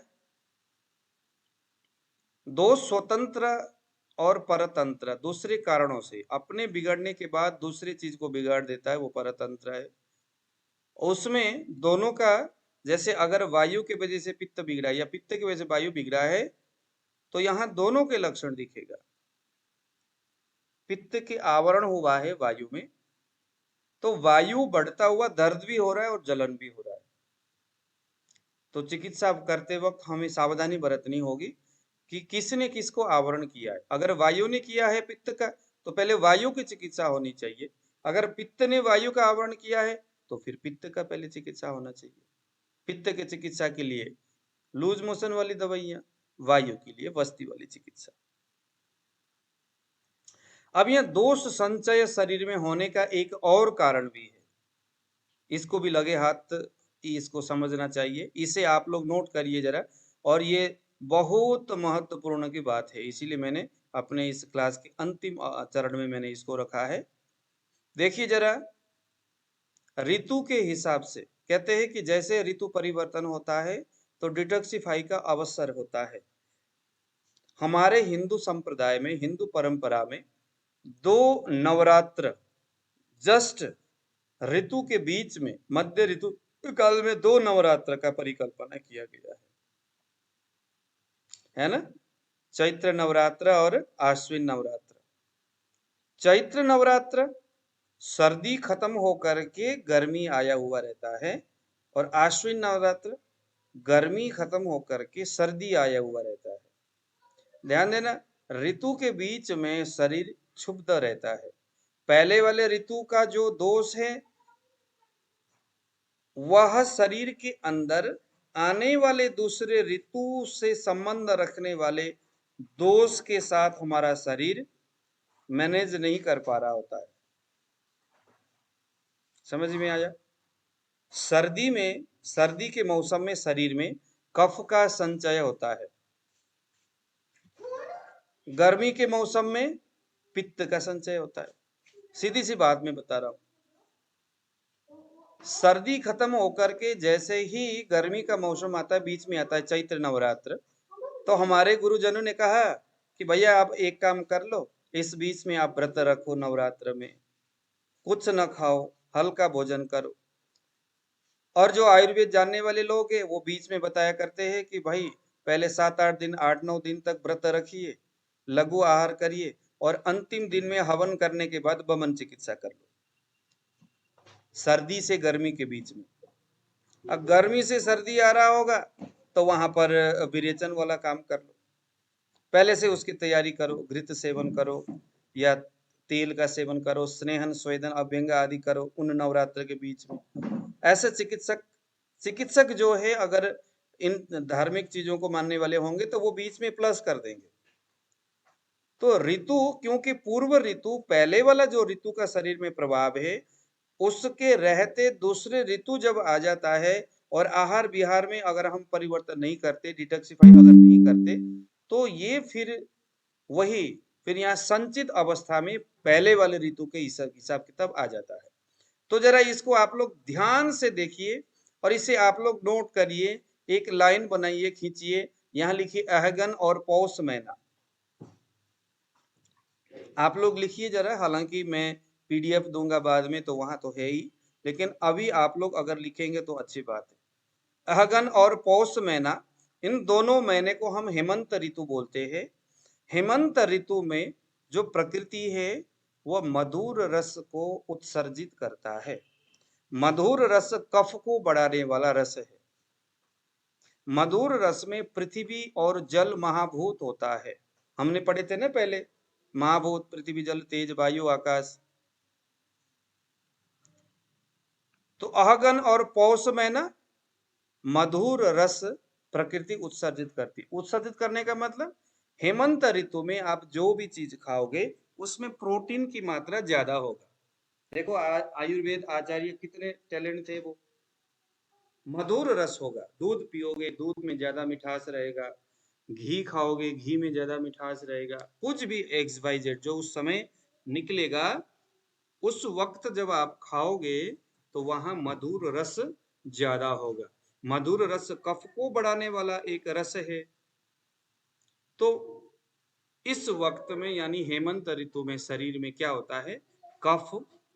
दो स्वतंत्र और परतंत्र दूसरे कारणों से अपने बिगड़ने के बाद दूसरी चीज को बिगाड़ देता है, वो परतंत्र है। उसमें दोनों का, जैसे अगर वायु की वजह से पित्त बिगड़ा या पित्त की वजह से वायु बिगड़ा है, तो यहाँ दोनों के लक्षण दिखेगा। पित्त के आवरण हुआ है वायु में, तो वायु बढ़ता हुआ दर्द भी हो रहा है और जलन भी हो रहा है। तो चिकित्सा करते वक्त हमें सावधानी बरतनी होगी कि किसने किसको आवरण किया है। अगर वायु ने किया है पित्त का, तो पहले वायु की चिकित्सा होनी चाहिए। अगर पित्त ने वायु का आवरण किया है, तो फिर पित्त का पहले चिकित्सा होना चाहिए। पित्त के चिकित्सा के लिए लूज मोशन वाली दवाइयां, वायु के लिए वस्ती वाली चिकित्सा। अब यह दोष संचय शरीर में होने का एक और कारण भी है, इसको भी लगे हाथ इसको समझना चाहिए। इसे आप लोग नोट करिए जरा, और ये बहुत महत्वपूर्ण की बात है, इसीलिए मैंने अपने इस क्लास के अंतिम चरण में मैंने इसको रखा है। देखिए जरा, ऋतु के हिसाब से कहते हैं कि जैसे ऋतु परिवर्तन होता है तो डिटॉक्सिफाई का अवसर होता है। हमारे हिंदू संप्रदाय में, हिंदू परंपरा में 2 नवरात्र जस्ट ऋतु के बीच में, मध्य ऋतु काल में 2 नवरात्र का परिकल्पना किया गया है ना? चैत्र नवरात्र और आश्विन नवरात्र। चैत्र नवरात्र सर्दी खत्म होकर के गर्मी आया हुआ रहता है, और आश्विन नवरात्र गर्मी खत्म होकर के सर्दी आया हुआ रहता है। ध्यान देना, ऋतु के बीच में शरीर क्षुब्ध रहता है। पहले वाले ऋतु का जो दोष है वह शरीर के अंदर आने वाले दूसरे ऋतु से संबंध रखने वाले दोष के साथ हमारा शरीर मैनेज नहीं कर पा रहा होता है। समझ में आया? सर्दी में, सर्दी के मौसम में शरीर में कफ का संचय होता है, गर्मी के मौसम में पित्त का संचय होता है। सीधी सी बात मैं बता रहा हूं। सर्दी खत्म होकर के जैसे ही गर्मी का मौसम आता है, बीच में आता है चैत्र नवरात्र, तो हमारे गुरुजनों ने कहा कि भैया आप एक काम कर लो, इस बीच में आप व्रत रखो, नवरात्र में कुछ न खाओ, हल्का भोजन करो। और जो आयुर्वेद जानने वाले लोग हैं वो बीच में बताया करते हैं कि भाई पहले 7-8 दिन, 8-9 दिन तक व्रत रखिए, लघु आहार करिए, और अंतिम दिन में हवन करने के बाद वमन चिकित्सा कर लो, सर्दी से गर्मी के बीच में। अब गर्मी से सर्दी आ रहा होगा तो वहां पर विरेचन वाला काम कर लो, पहले से उसकी तैयारी करो, घृत सेवन करो या तेल का सेवन करो, स्नेहन, स्वेदन, अभ्यंग आदि करो उन नवरात्र के बीच में। ऐसे चिकित्सक जो है, अगर इन धार्मिक चीजों को मानने वाले होंगे तो वो बीच में प्लस कर देंगे। तो ऋतु, क्योंकि पूर्व ऋतु, पहले वाला जो ऋतु का शरीर में प्रभाव है, उसके रहते दूसरे ऋतु जब आ जाता है और आहार विहार में अगर हम परिवर्तन नहीं करते, डिटॉक्सिफाई अगर नहीं करते, तो ये फिर यहाँ संचित अवस्था में पहले वाले ऋतु के हिसाब किताब आ जाता है। तो जरा इसको आप लोग ध्यान से देखिए और इसे आप लोग नोट करिए, एक लाइन बनाइए, खींचिए, यहाँ लिखिए अहगन और पौष महीना। आप लोग लिखिए जरा, हालांकि मैं पीडीएफ दूंगा बाद में तो वहां तो है ही, लेकिन अभी आप लोग अगर लिखेंगे तो अच्छी बात है। अहगन और पौष महीना, इन दोनों महीने को हम हेमंत ऋतु बोलते हैं। हेमंत ऋतु में जो प्रकृति है वह मधुर रस को उत्सर्जित करता है। मधुर रस कफ को बढ़ाने वाला रस है। मधुर रस में पृथ्वी और जल महाभूत होता है। हमने पढ़े थे ना पहले, महाभूत, पृथ्वी, जल, तेज, वायु, आकाश। तो अहगन और पौष में ना मधुर रस प्रकृति उत्सर्जित करती। उत्सर्जित करने का मतलब, हेमंत ऋतु में आप जो भी चीज खाओगे उसमें प्रोटीन की मात्रा ज्यादा होगा। देखो आयुर्वेद आचार्य कितने टैलेंट थे वो। मधुर रस होगा, दूध पियोगे, दूध में ज्यादा मिठास रहेगा, घी खाओगे, घी में ज्यादा मिठास रहेगा, कुछ भी XYZ जो उस समय निकलेगा, उस वक्त जब आप खाओगे तो वहां मधुर रस ज्यादा होगा। मधुर रस कफ को बढ़ाने वाला एक रस है। तो इस वक्त में यानी हेमंत ऋतु में शरीर में क्या होता है, कफ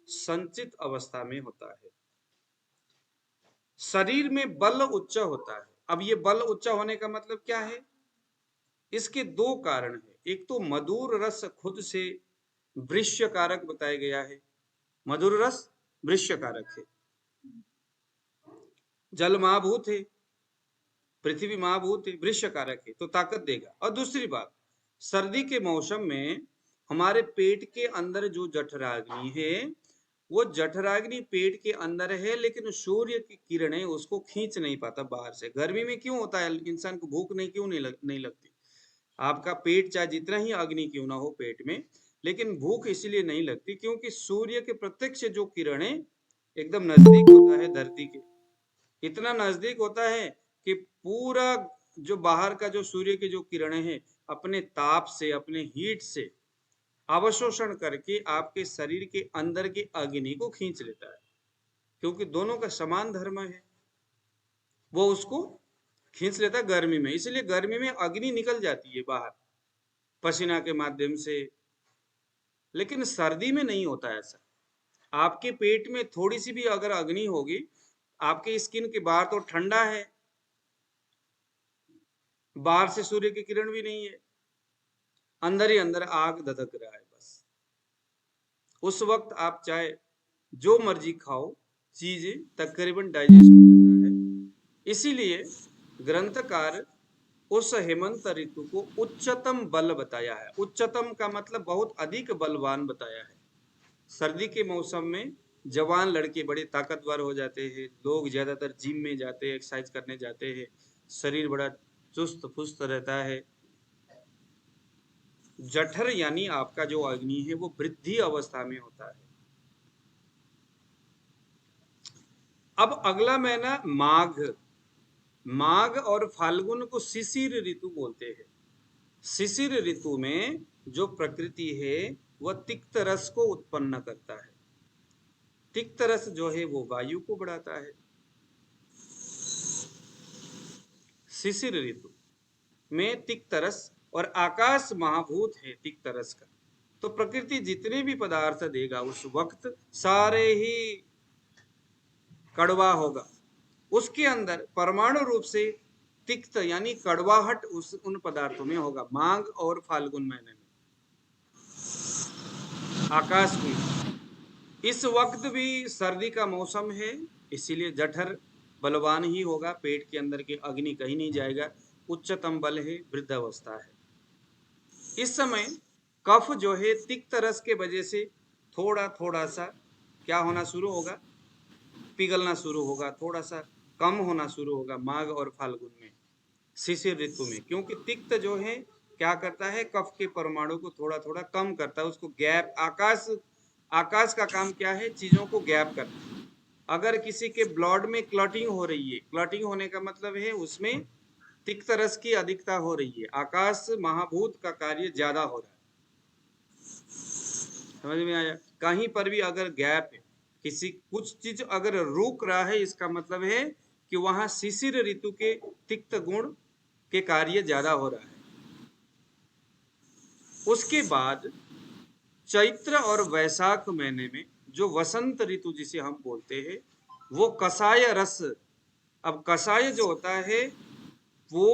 संचित अवस्था में होता है, शरीर में बल उच्च होता है। अब ये बल उच्च होने का मतलब क्या है? इसके 2 कारण है। एक तो मधुर रस खुद से वृष्य कारक बताया गया है। मधुर रस वृष्य कारक है। जल महाभूत है, पृथ्वी महाभूत है, वृष्य कारक है, तो ताकत देगा। और दूसरी बात, सर्दी के मौसम में हमारे पेट के अंदर जो जठराग्नि है, वो जठराग्नि पेट के अंदर है, लेकिन सूर्य की किरणें उसको खींच नहीं पाता बाहर से। गर्मी में क्यों होता है, इंसान को भूख क्यों नहीं लगती? आपका पेट चाहे जितना ही अग्नि क्यों ना हो पेट में, लेकिन भूख इसलिए नहीं लगती क्योंकि सूर्य के प्रत्यक्ष जो किरणें एकदम नजदीक होता है धरती के, इतना नजदीक होता है कि पूरा जो बाहर का जो सूर्य की जो किरणें हैं अपने ताप से, अपने हीट से अवशोषण करके आपके शरीर के अंदर की अग्नि को खींच लेता है, क्योंकि दोनों का समान धर्म है, वो उसको खींच लेता है गर्मी में। इसलिए गर्मी में अग्नि निकल जाती है बाहर पसीना के माध्यम से, लेकिन सर्दी में नहीं होता ऐसा। आपके पेट में थोड़ी सी भी अगर अग्नि होगी, आपके स्किन के बाहर तो ठंडा है, बाहर से सूर्य की किरण भी नहीं है, अंदर ही अंदर आग धधक रहा है बस। उस वक्त आप चाहे जो मर्जी खाओ, चीज तकरीबन डाइजेस्ट हो जाता है। इसीलिए ग्रंथकार उस हेमंत ऋतु को उच्चतम बल बताया है। उच्चतम का मतलब बहुत अधिक बलवान बताया है। सर्दी के मौसम में जवान लड़के बड़े ताकतवर हो जाते हैं, लोग ज्यादातर जिम में जाते हैं, एक्सरसाइज करने जाते हैं, शरीर बड़ा चुस्त फुस्त रहता है। जठर यानी आपका जो अग्नि है वो वृद्धि अवस्था में होता है। अब अगला महीना माघ। माघ और फाल्गुन को शिशिर ऋतु बोलते हैं। शिशिर ऋतु में जो प्रकृति है वह तिक्त रस को उत्पन्न करता है। तिक्त रस जो है वो वायु को बढ़ाता है। शिशिर ऋतु में तिक्त रस, और आकाश महाभूत है तिक्त रस का, तो प्रकृति जितने भी पदार्थ देगा उस वक्त सारे ही कड़वा होगा। उसके अंदर परमाणु रूप से तिक्त यानी कड़वाहट उन पदार्थों में होगा। माघ और फाल्गुन महीने में आकाश में इस वक्त भी सर्दी का मौसम है, इसीलिए जठर बलवान ही होगा, पेट के अंदर की अग्नि कहीं नहीं जाएगा, उच्चतम बल है, वृद्धावस्था है। इस समय कफ जो है तिक्त रस के वजह से थोड़ा थोड़ा सा क्या होना शुरू होगा, पिघलना शुरू होगा, थोड़ा सा कम होना शुरू होगा माघ और फाल्गुन में, शिशिर ऋतु में। क्योंकि तिक्त जो है क्या करता है, कफ के परमाणु को थोड़ा थोड़ा कम करता है, उसको गैप, आकाश का काम क्या है, चीजों को गैप करना। अगर किसी के ब्लड में क्लॉटिंग हो रही है, क्लॉटिंग होने का मतलब है उसमें तिक्त रस की अधिकता हो रही है, आकाश महाभूत का कार्य ज्यादा हो रहा है। समझ में आया? कहीं पर भी अगर गैप है, किसी कुछ चीज अगर रुक रहा है, इसका मतलब है कि वहां शिशिर ऋतु के तिक्त गुण के कार्य ज्यादा हो रहा है। उसके बाद चैत्र और वैशाख महीने में जो वसंत ऋतु जिसे हम बोलते हैं, वो कषाय रस। अब कषाय जो होता है वो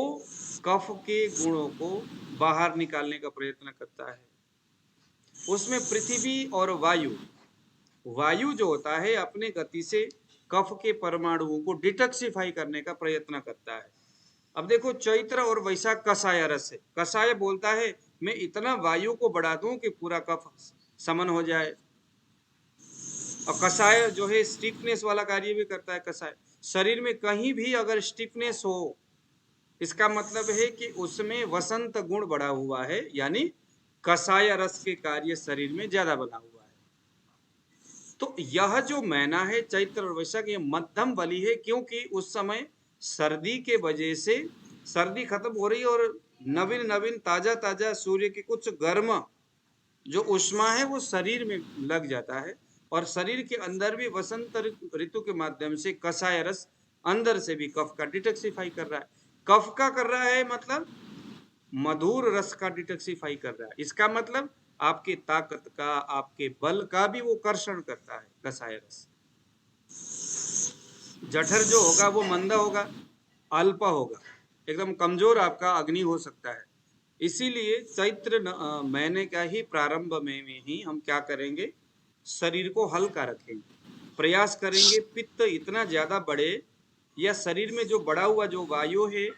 कफ के गुणों को बाहर निकालने का प्रयत्न करता है। उसमें पृथ्वी और वायु जो होता है अपने गति से कफ के परमाणुओं को डिटॉक्सिफाई करने का प्रयत्न करता है। अब देखो चैत्र और वैशाख कषाय रस है। कषाय बोलता है मैं इतना वायु को बढ़ा दूं कि पूरा कफ समन हो जाए। और कषाय जो है स्टिफनेस वाला कार्य भी करता है। कषाय शरीर में कहीं भी अगर स्टिफनेस हो, इसका मतलब है कि उसमें वसंत गुण बढ़ा हुआ है, यानी कषाय रस के कार्य शरीर में ज्यादा बना हुआ है। तो यह जो महीना है चैत्र और वैशाख, ये मध्यम बली है, क्योंकि उस समय सर्दी के वजह से सर्दी खत्म हो रही है और नवीन नवीन ताजा ताजा सूर्य के कुछ गर्म जो उष्मा है वो शरीर में लग जाता है, और शरीर के अंदर भी वसंत ऋतु के माध्यम से कषाय रस अंदर से भी कफ का डिटॉक्सिफाई कर रहा है। कफ का कर रहा है मतलब मधुर रस का डिटॉक्सिफाई कर रहा है। इसका मतलब आपके ताकत का, आपके बल का भी वो कर्षण करता है कषाय रस। जठर जो होगा वो मंद होगा, अल्प होगा, एकदम कमजोर आपका अग्नि हो सकता है। इसीलिए चैत्र महीने का ही प्रारंभ में ही हम क्या करेंगे, शरीर को हल्का रखेंगे, प्रयास करेंगे पित्त इतना ज्यादा बढ़े या शरीर में जो बढ़ा हुआ जो वायु है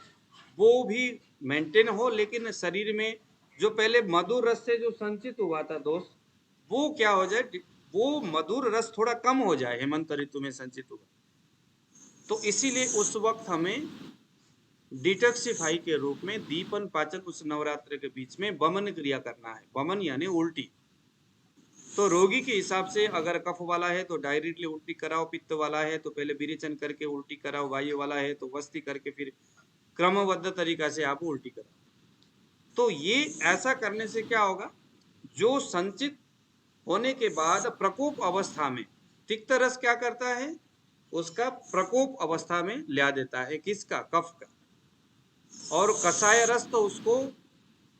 वो भी मेंटेन हो, लेकिन शरीर में जो पहले मधुर रस से जो संचित हुआ था दोस्त, वो क्या हो जाए, वो मधुर रस थोड़ा कम हो जाए हेमंत ऋतु में संचित हुआ। तो इसीलिए उस वक्त हमें डिटॉक्सिफाई के रूप में दीपन पाचन उस नवरात्र के बीच में वमन क्रिया करना है। वमन यानी उल्टी। तो रोगी के हिसाब से अगर कफ वाला है तो डायरेक्टली उल्टी कराओ, पित्त वाला है तो पहले विरेचन करके उल्टी कराओ, वायु वाला है तो वस्ती करके फिर क्रमबद्ध तरीका से आप उल्टी कराओ। तो ये ऐसा करने से क्या होगा, जो संचित होने के बाद प्रकोप अवस्था में तिक्त रस क्या करता है, उसका प्रकोप अवस्था में ला देता है, किसका, कफ का। और कषाय रस तो उसको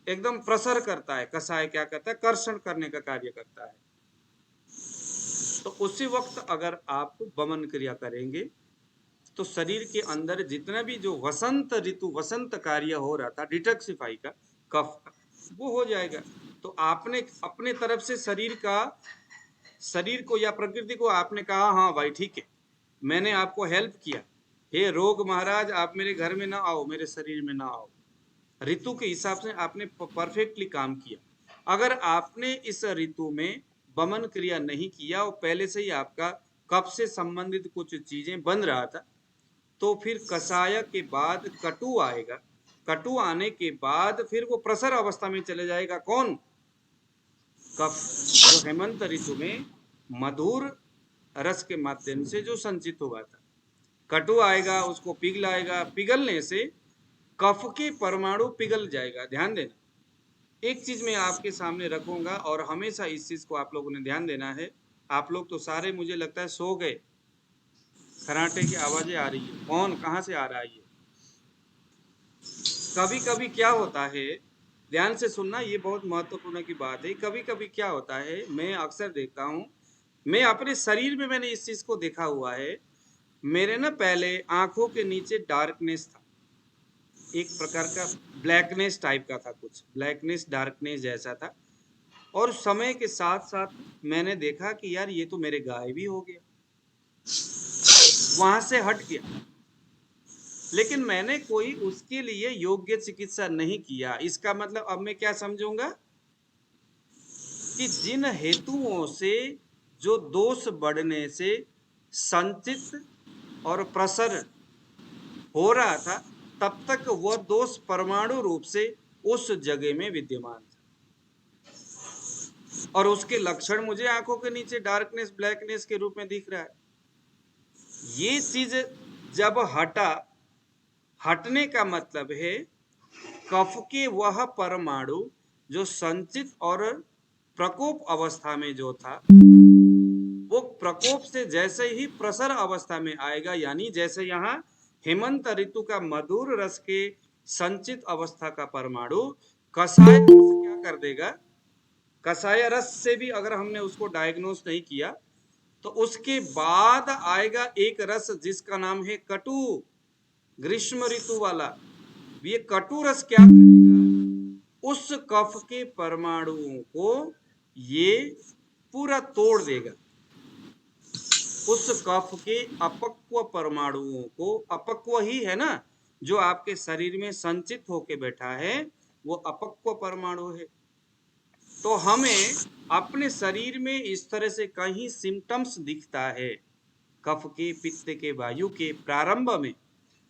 एकदम प्रसर करता है। कषाय क्या करता है, कर्षण करने का कार्य करता है। तो उसी वक्त अगर आप वमन क्रिया करेंगे तो शरीर के अंदर जितना भी जो वसंत ऋतु वसंत कार्य हो रहा था डिटॉक्सिफाई का, कफ का, वो हो जाएगा। तो आपने अपने तरफ से शरीर को या प्रकृति को आपने कहा हाँ भाई ठीक है, मैंने आपको हेल्प किया, हे रोग महाराज आप मेरे घर में ना आओ, मेरे शरीर में ना आओ। ऋतु के हिसाब से आपने परफेक्टली काम किया। अगर आपने इस ऋतु में वमन क्रिया नहीं किया और पहले से ही आपका कफ से संबंधित कुछ चीजें बन रहा था, तो फिर कषाय के बाद कटु आएगा। कटु आने के बाद फिर वो प्रसर अवस्था में चले जाएगा। कौन, कफ, जो हेमंत ऋतु में मधुर रस के माध्यम से जो संचित हुआ था। कटु आएगा, उसको पिघलाएगा, पिघलने से कफ के परमाणु पिघल जाएगा। ध्यान देना, एक चीज मैं आपके सामने रखूंगा और हमेशा इस चीज को आप लोगों ने ध्यान देना है। आप लोग तो सारे मुझे लगता है सो गए, खराटे की आवाजें आ रही है, कौन कहां से आ रहा है ये। कभी कभी क्या होता है, ध्यान से सुनना, ये बहुत महत्वपूर्ण की बात है। कभी कभी क्या होता है, मैं अक्सर देखता हूं, मैं अपने शरीर में मैंने इस चीज को देखा हुआ है। मेरे ना पहले आंखों के नीचे डार्कनेस था, एक प्रकार का ब्लैकनेस टाइप का था, कुछ ब्लैकनेस डार्कनेस जैसा था। और समय के साथ साथ मैंने देखा कि यार ये तो मेरे गायब ही हो गया, वहां से हट गया। लेकिन मैंने कोई उसके लिए योग्य चिकित्सा नहीं किया। इसका मतलब अब मैं क्या समझूंगा कि जिन हेतुओं से जो दोष बढ़ने से संचित और प्रसर हो रहा था, तब तक वह दोष परमाणु रूप से उस जगह में विद्यमान था और उसके लक्षण मुझे आंखों के नीचे डार्कनेस ब्लैकनेस के रूप में दिख रहा है। ये चीज जब हटने का मतलब है कफ के वह परमाणु जो संचित और प्रकोप अवस्था में जो था, वो प्रकोप से जैसे ही प्रसर अवस्था में आएगा, यानी जैसे यहाँ हेमंत ऋतु का मधुर रस के संचित अवस्था का परमाणु कषाय रस क्या कर देगा, कषाय रस से भी अगर हमने उसको डायग्नोस नहीं किया तो उसके बाद आएगा एक रस जिसका नाम है कटु, ग्रीष्म ऋतु वाला। ये कटु रस क्या करेगा, उस कफ के परमाणुओं को ये पूरा तोड़ देगा। उस कफ के अपक्व परमाणुओं को, अपक्व ही है ना, जो आपके शरीर में संचित होके बैठा है वो अपक्व परमाणु है। तो हमें अपने शरीर में इस तरह से कहीं सिम्टम्स दिखता है कफ के, पित्त के, वायु के प्रारंभ में,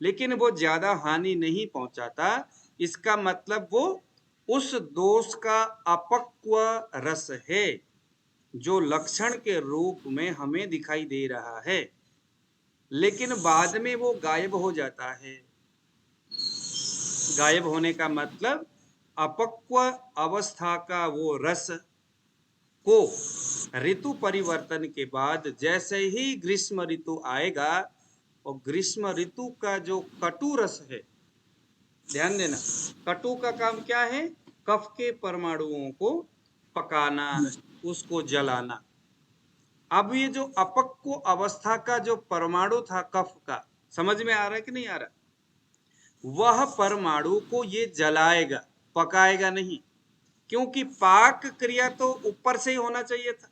लेकिन वो ज्यादा हानि नहीं पहुंचाता। इसका मतलब वो उस दोष का अपक्व रस है जो लक्षण के रूप में हमें दिखाई दे रहा है, लेकिन बाद में वो गायब हो जाता है। गायब होने का मतलब अपक्व अवस्था का वो रस को ऋतु परिवर्तन के बाद जैसे ही ग्रीष्म ऋतु आएगा, और ग्रीष्म ऋतु का जो कटु रस है, ध्यान देना, कटु का काम क्या है, कफ के परमाणुओं को पकाना, उसको जलाना। अब ये जो अपक्व अवस्था का जो परमाणु था कफ का, समझ में आ रहा है कि नहीं आ रहा, वह परमाणु को ये जलाएगा। पकाएगा नहीं, क्योंकि पाक क्रिया तो ऊपर से ही होना चाहिए था।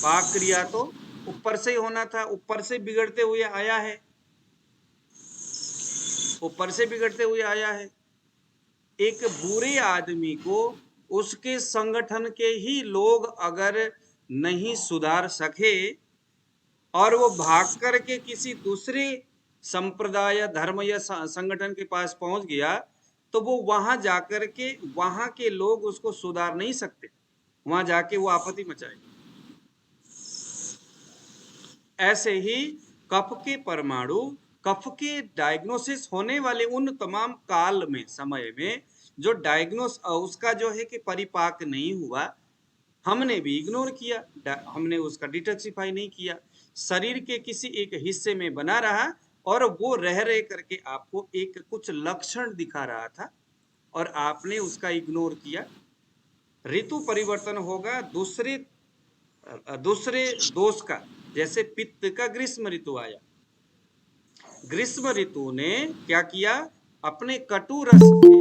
पाक क्रिया तो ऊपर से ही होना था, ऊपर से बिगड़ते हुए आया है, ऊपर से बिगड़ते हुए आया है। एक बुरे आदमी को उसके संगठन के ही लोग अगर नहीं सुधार सके और वो भाग करके किसी दूसरे संप्रदाय धर्म या संगठन के पास पहुंच गया, तो वो वहां जाकर के वहां के लोग उसको सुधार नहीं सकते, वहां जाके वो आपत्ति मचाएगा। ऐसे ही कफ के परमाणु, कफ के डायग्नोसिस होने वाले उन तमाम काल में, समय में जो डायग्नोस उसका जो है कि परिपाक नहीं हुआ, हमने भी इग्नोर किया, हमने उसका डिटॉक्सिफाई नहीं किया, शरीर के किसी एक हिस्से में बना रहा और वो रह करके आपको एक कुछ लक्षण दिखा रहा था और आपने उसका इग्नोर किया। ऋतु परिवर्तन होगा दूसरे दोष का, जैसे पित्त का ग्रीष्म ऋतु आया, ग्रीष्म ऋतु ने क्या किया, अपने कटु रस से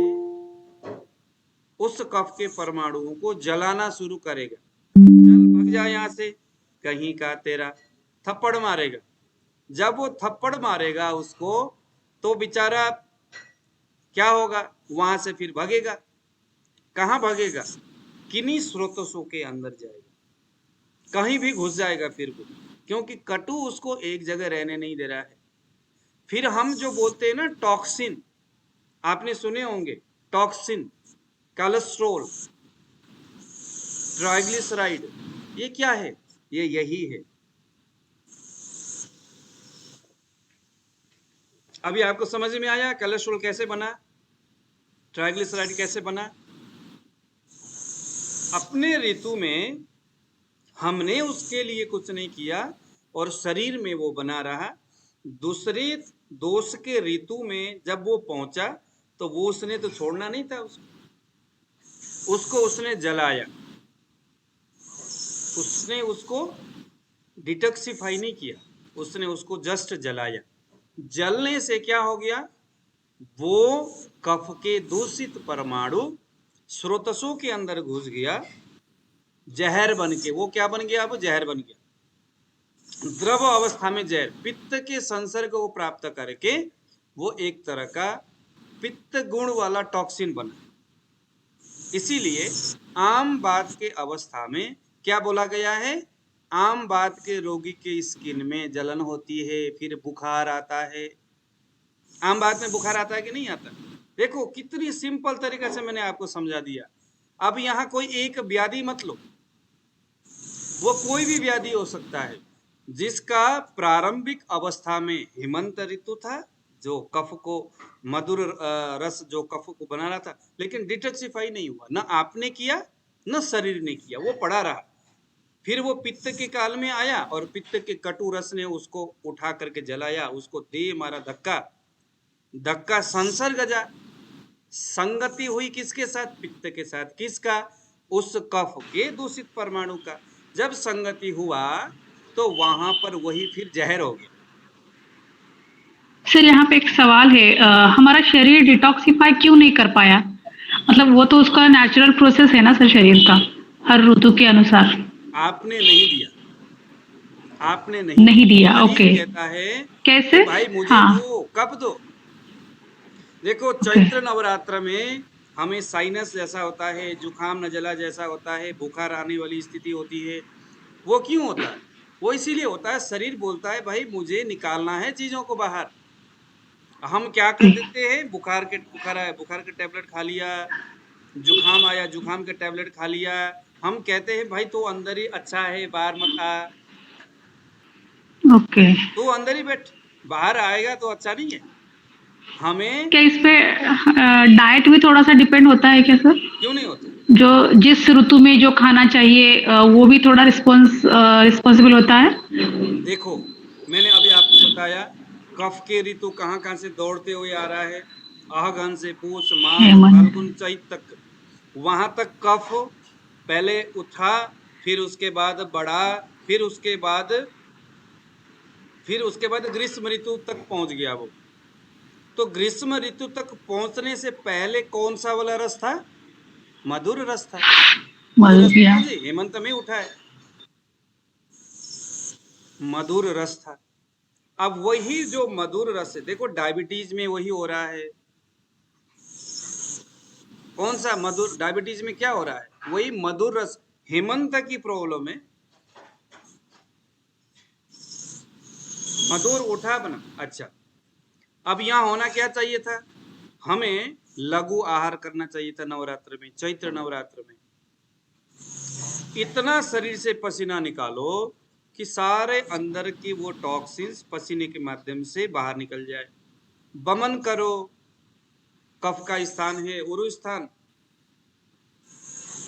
उस कफ के परमाणुओं को जलाना शुरू करेगा। चल भाग जा यहां से, कहीं का तेरा, थप्पड़ मारेगा। जब वो थप्पड़ मारेगा उसको, तो बेचारा क्या होगा, वहां से फिर भागेगा। कहां भागेगा, किन्हीं स्रोतों के अंदर जाएगा, कहीं भी घुस जाएगा फिर वो, क्योंकि कटु उसको एक जगह रहने नहीं दे रहा है। फिर हम जो बोलते हैं ना टॉक्सिन, आपने सुने होंगे, टॉक्सिन, कोलेस्ट्रॉल, ट्राइग्लिसराइड, ये क्या है, ये यही है। अभी आपको समझ में आया कोलेस्ट्रॉल कैसे बना, ट्राइग्लिसराइड कैसे बना। अपने ऋतु में हमने उसके लिए कुछ नहीं किया और शरीर में वो बना रहा। दूसरे दोष के ऋतु में जब वो पहुंचा, तो वो उसने तो छोड़ना नहीं था, उसको उसने जलाया, उसने उसको डिटॉक्सिफाई नहीं किया, उसने उसको जस्ट जलाया। जलने से क्या हो गया, वो कफ के दूषित परमाणु स्रोतसों के अंदर घुस गया, जहर बन के। वो क्या बन गया, अब जहर बन गया, द्रव अवस्था में जहर, पित्त के संसर्ग को प्राप्त करके वो एक तरह का पित्त गुण वाला टॉक्सिन बना। इसीलिए आम बात के अवस्था में क्या बोला गया है, आम बात के रोगी के स्किन में जलन होती है, फिर बुखार आता है। आम बात में बुखार आता है कि नहीं आता, देखो कितनी सिंपल तरीके से मैंने आपको समझा दिया। अब यहाँ कोई एक व्याधि मत लो, वो कोई भी व्याधि हो सकता है जिसका प्रारंभिक अवस्था में हेमंत ऋतु था, जो कफ को मधुर रस जो कफ को बना रहा था, लेकिन डिटॉक्सिफाई नहीं हुआ, ना आपने किया न शरीर ने किया, वो पड़ा रहा। फिर वो पित्त के काल में आया और पित्त के कटु रस ने उसको उठा करके जलाया, उसको दे मारा धक्का, धक्का संसर्ग जा, संगति हुई किसके साथ, पित्त के साथ। किसका, उस कफ के दूषित परमाणु का। जब संगति हुआ तो वहां पर वही फिर जहर हो गया। सर यहाँ पे एक सवाल है, हमारा शरीर डिटॉक्सिफाई क्यों नहीं कर पाया, मतलब वो तो उसका नेचुरल प्रोसेस है ना सर, शरीर का हर ऋतु के अनुसार। आपने नहीं दिया, आपने नहीं नहीं दिया। दिया, शरीर ओके। कहता है कि कैसे? भाई मुझे हाँ, दो, कब दो। देखो ओके, चैत्र नवरात्र में हमें साइनस जैसा होता है, जुकाम नजला जैसा होता है, बुखार आने वाली स्थिति होती है। वो क्यों होता है, वो इसीलिए होता है, शरीर बोलता है भाई मुझे निकालना है चीजों को बाहर। हम क्या कर ओके, देते हैं, बुखार आया बुखार के टैबलेट खा लिया, जुकाम आया जुकाम के टैबलेट खा लिया। हम कहते हैं भाई तो अंदर ही अच्छा है, बाहर मत आ, ओके। तो अंदर ही बैठ, बाहर आएगा तो अच्छा नहीं है। हमें क्या इस पे डाइट भी थोड़ा सा डिपेंड होता है क्या सर? क्यों नहीं होता, जो जिस ऋतु में जो खाना चाहिए वो भी थोड़ा रिस्पॉन्सिबल होता है? देखो मैंने अभी आपको बताया, कफ के ऋतु कहाँ कहाँ से दौड़ते हुए आ रहा है, आहगन से पूष माघ हेमंत। फाल्गुन चैत तक, वहां तक कफ पहले उठा, फिर उसके बाद बढ़ा, फिर उसके बाद ग्रीष्म ऋतु तक पहुंच गया वो। तो ग्रीष्म ऋतु तक पहुंचने से पहले कौन सा वाला रस था? मधुर रस था। ये रस मधुरिया समझे, हेमंत में उठा है, मधुर रस था। अब वही जो मधुर रस है, देखो डायबिटीज में वही हो रहा है। कौन सा मधुर? डायबिटीज में क्या हो रहा है? वही मधुर रस। हेमंत की प्रॉब्लम है, मधुर उठा बना। अच्छा, अब यहाँ होना क्या चाहिए था? हमें लघु आहार करना चाहिए था नवरात्र में, चैत्र नवरात्र में। इतना शरीर से पसीना निकालो कि सारे अंदर की वो टॉक्सिन्स पसीने के माध्यम से बाहर निकल जाए। वमन करो, कफ का स्थान है उरु स्थान,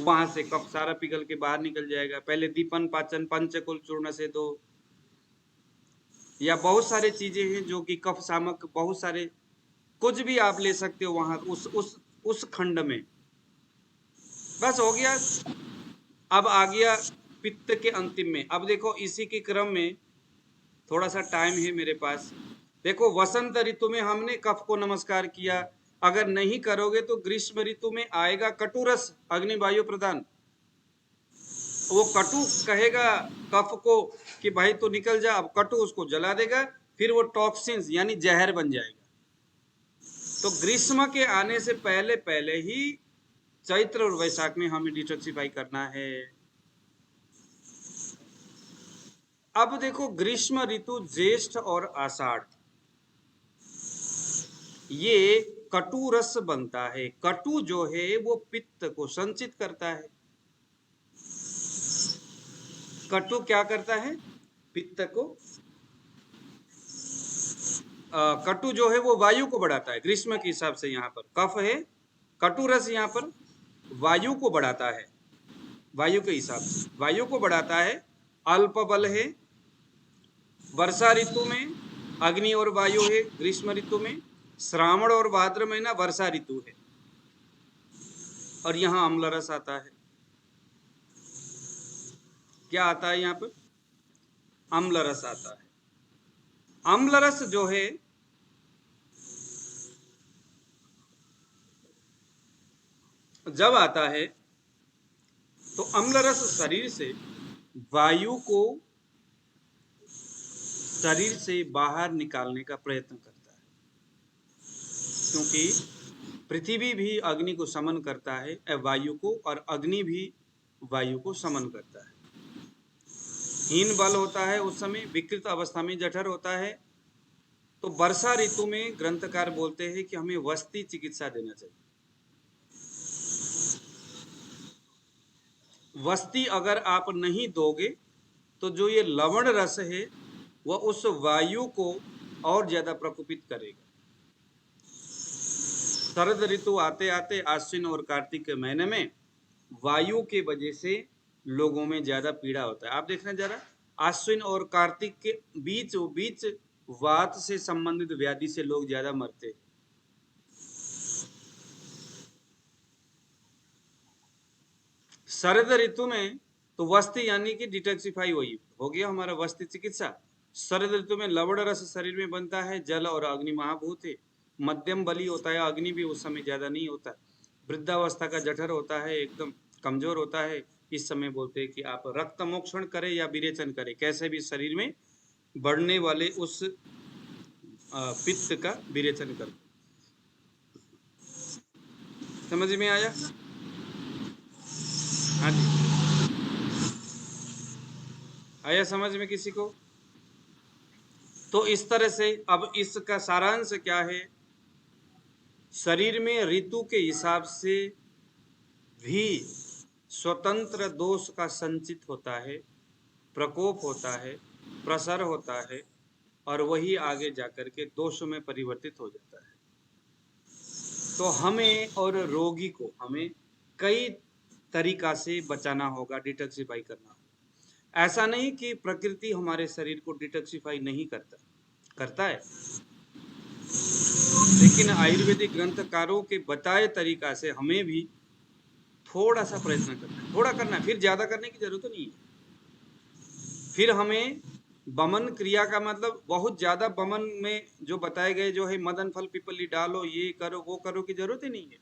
वहां से कफ सारा पिघल के बाहर निकल जाएगा। पहले दीपन पाचन पंचकुल चूर्ण से दो, या बहुत सारे चीजें हैं जो कि कफ शामक, बहुत सारे कुछ भी आप ले सकते हो वहां उस खंड में। बस हो गया। अब आ गया पित्त के अंतिम में। अब देखो इसी के क्रम में थोड़ा सा टाइम है मेरे पास। देखो वसंत ऋतु में हमने कफ को नमस्कार किया, अगर नहीं करोगे तो ग्रीष्म ऋतु में आएगा कटुरस, अग्नि वायु प्रदान। वो कटु कहेगा कफ को कि भाई तो निकल जा, अब कटु उसको जला देगा, फिर वो टॉक्सिन्स यानी जहर बन जाएगा। तो ग्रीष्म के आने से पहले पहले ही चैत्र और वैशाख में हमें डिटॉक्सिफाई करना है। अब देखो ग्रीष्म ऋतु ज्येष्ठ और आषाढ़, ये कटु रस बनता है। कटु जो है वो पित्त को संचित करता है। कटु क्या करता है? पित्त को। कटु जो है वो वायु को बढ़ाता है ग्रीष्म के हिसाब से। यहाँ पर कफ है, कटु रस यहाँ पर वायु को बढ़ाता है, वायु के हिसाब से वायु को बढ़ाता है। अल्प बल है। वर्षा ऋतु में अग्नि और वायु है, ग्रीष्म ऋतु में श्रावण और भाद्र महीना वर्षा ऋतु है, और यहाँ अम्ल रस आता है। क्या आता है यहाँ पर? अम्ल रस आता है। अम्ल रस जो है जब आता है तो अम्ल रस शरीर से वायु को शरीर से बाहर निकालने का प्रयत्न करता है, क्योंकि पृथ्वी भी अग्नि को समन करता है वायु को, और अग्नि भी वायु को समन करता है। हीन बल होता है उस समय, विकृत अवस्था में जठर होता है। तो वर्षा ऋतु में ग्रंथकार बोलते हैं कि हमें वस्ती चिकित्सा देना चाहिए। वस्ती अगर आप नहीं दोगे तो जो ये लवण रस है वह उस वायु को और ज्यादा प्रकोपित करेगा। शरद ऋतु आते आते आश्विन और कार्तिक के महीने में वायु के वजह से लोगों में ज्यादा पीड़ा होता है। आप देखना जरा, आश्विन और कार्तिक के बीच वात से संबंधित व्याधि से लोग ज्यादा मरते हैं। शरद ऋतु में तो वस्ती यानी कि डिटॉक्सिफाई हुई हो गया हमारा वस्ती चिकित्सा। शरद ऋतु में लवण रस शरीर में बनता है, जल और अग्नि महाभूत है, मध्यम बली होता है, अग्नि भी उस समय ज्यादा नहीं होता। वृद्धावस्था का जठर होता है, एकदम कमजोर होता है। इस समय बोलते हैं कि आप रक्त मोक्षण करें या विरेचन करें, कैसे भी शरीर में बढ़ने वाले उस पित्त का विरेचन करें। समझ में आया? हाँ जी, आया समझ में किसी को? तो इस तरह से अब इसका सारांश क्या है? शरीर में ऋतु के हिसाब से भी स्वतंत्र दोष का संचित होता है, प्रकोप होता है, प्रसर होता है, और वही आगे जाकर के दोष में परिवर्तित हो जाता है। तो हमें और रोगी को हमें कई तरीका से बचाना होगा, डिटॉक्सिफाई करना होगा। ऐसा नहीं कि प्रकृति हमारे शरीर को डिटॉक्सिफाई नहीं करता है, लेकिन आयुर्वेदिक ग्रंथकारों के बताए तरीका से हमें भी थोड़ा सा प्रयत्न करना है, थोड़ा करना है, फिर ज्यादा करने की जरूरत नहीं है। फिर हमें बमन क्रिया का मतलब बहुत ज्यादा बमन में जो बताए गए जो है मदन फल पिपली डालो, ये करो वो करो की जरूरत ही नहीं है।